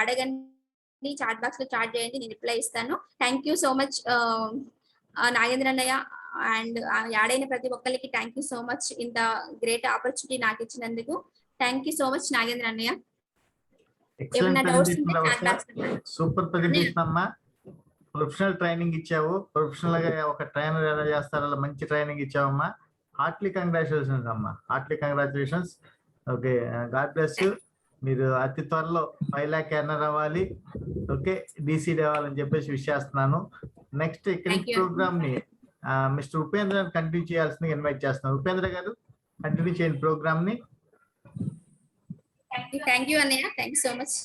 అడగండి, చాట్ బాక్స్ లో చాట్ చేయండి, నేను రిప్లై ఇస్తాను. Thank you so much Nagendra అన్నయ్య అండ్ యాడ్ అయిన ప్రతి ఒక్కరికి థ్యాంక్ యూ సో మచ్. ఇంత గ్రేట్ ఆపర్చునిటీ నాకు ఇచ్చినందుకు thank you so much Nagendra అన్నయ్య. సూపర్ ప్రెజెంటేషన్ అమ్మా. ప్రొఫెషనల్ ట్రైనింగ్ ఇచ్చావు. ప్రొఫెషనల్ గా ఒక ట్రైనర్ ఎలా చేస్తారో అలా మంచి ట్రైనింగ్ ఇచ్చావమ్మా. హార్ట్లీ కంగ్రాచులేషన్స్ అమ్మా. Hartley congratulations. Okay, God bless you. మీరు అతి త్వరలో 5 lakh ఎర్నర్ అవ్వాలి. ఓకే, DC అవ్వాలని చెప్పేసి విష్ చేస్తున్నాను. నెక్స్ట్ ఇక్కడ ప్రోగ్రామ్ ని మిస్టర్ ఉపేంద్ర కంటిన్యూ చేయాల్సింది ఇన్వైట్ చేస్తున్నాను. ఉపేంద్ర గారు కంటిన్యూ చేయండి ప్రోగ్రామ్ ని. థ్యాంక్ యూ అన్నయ్య, థ్యాంక్ యూ సో మచ్.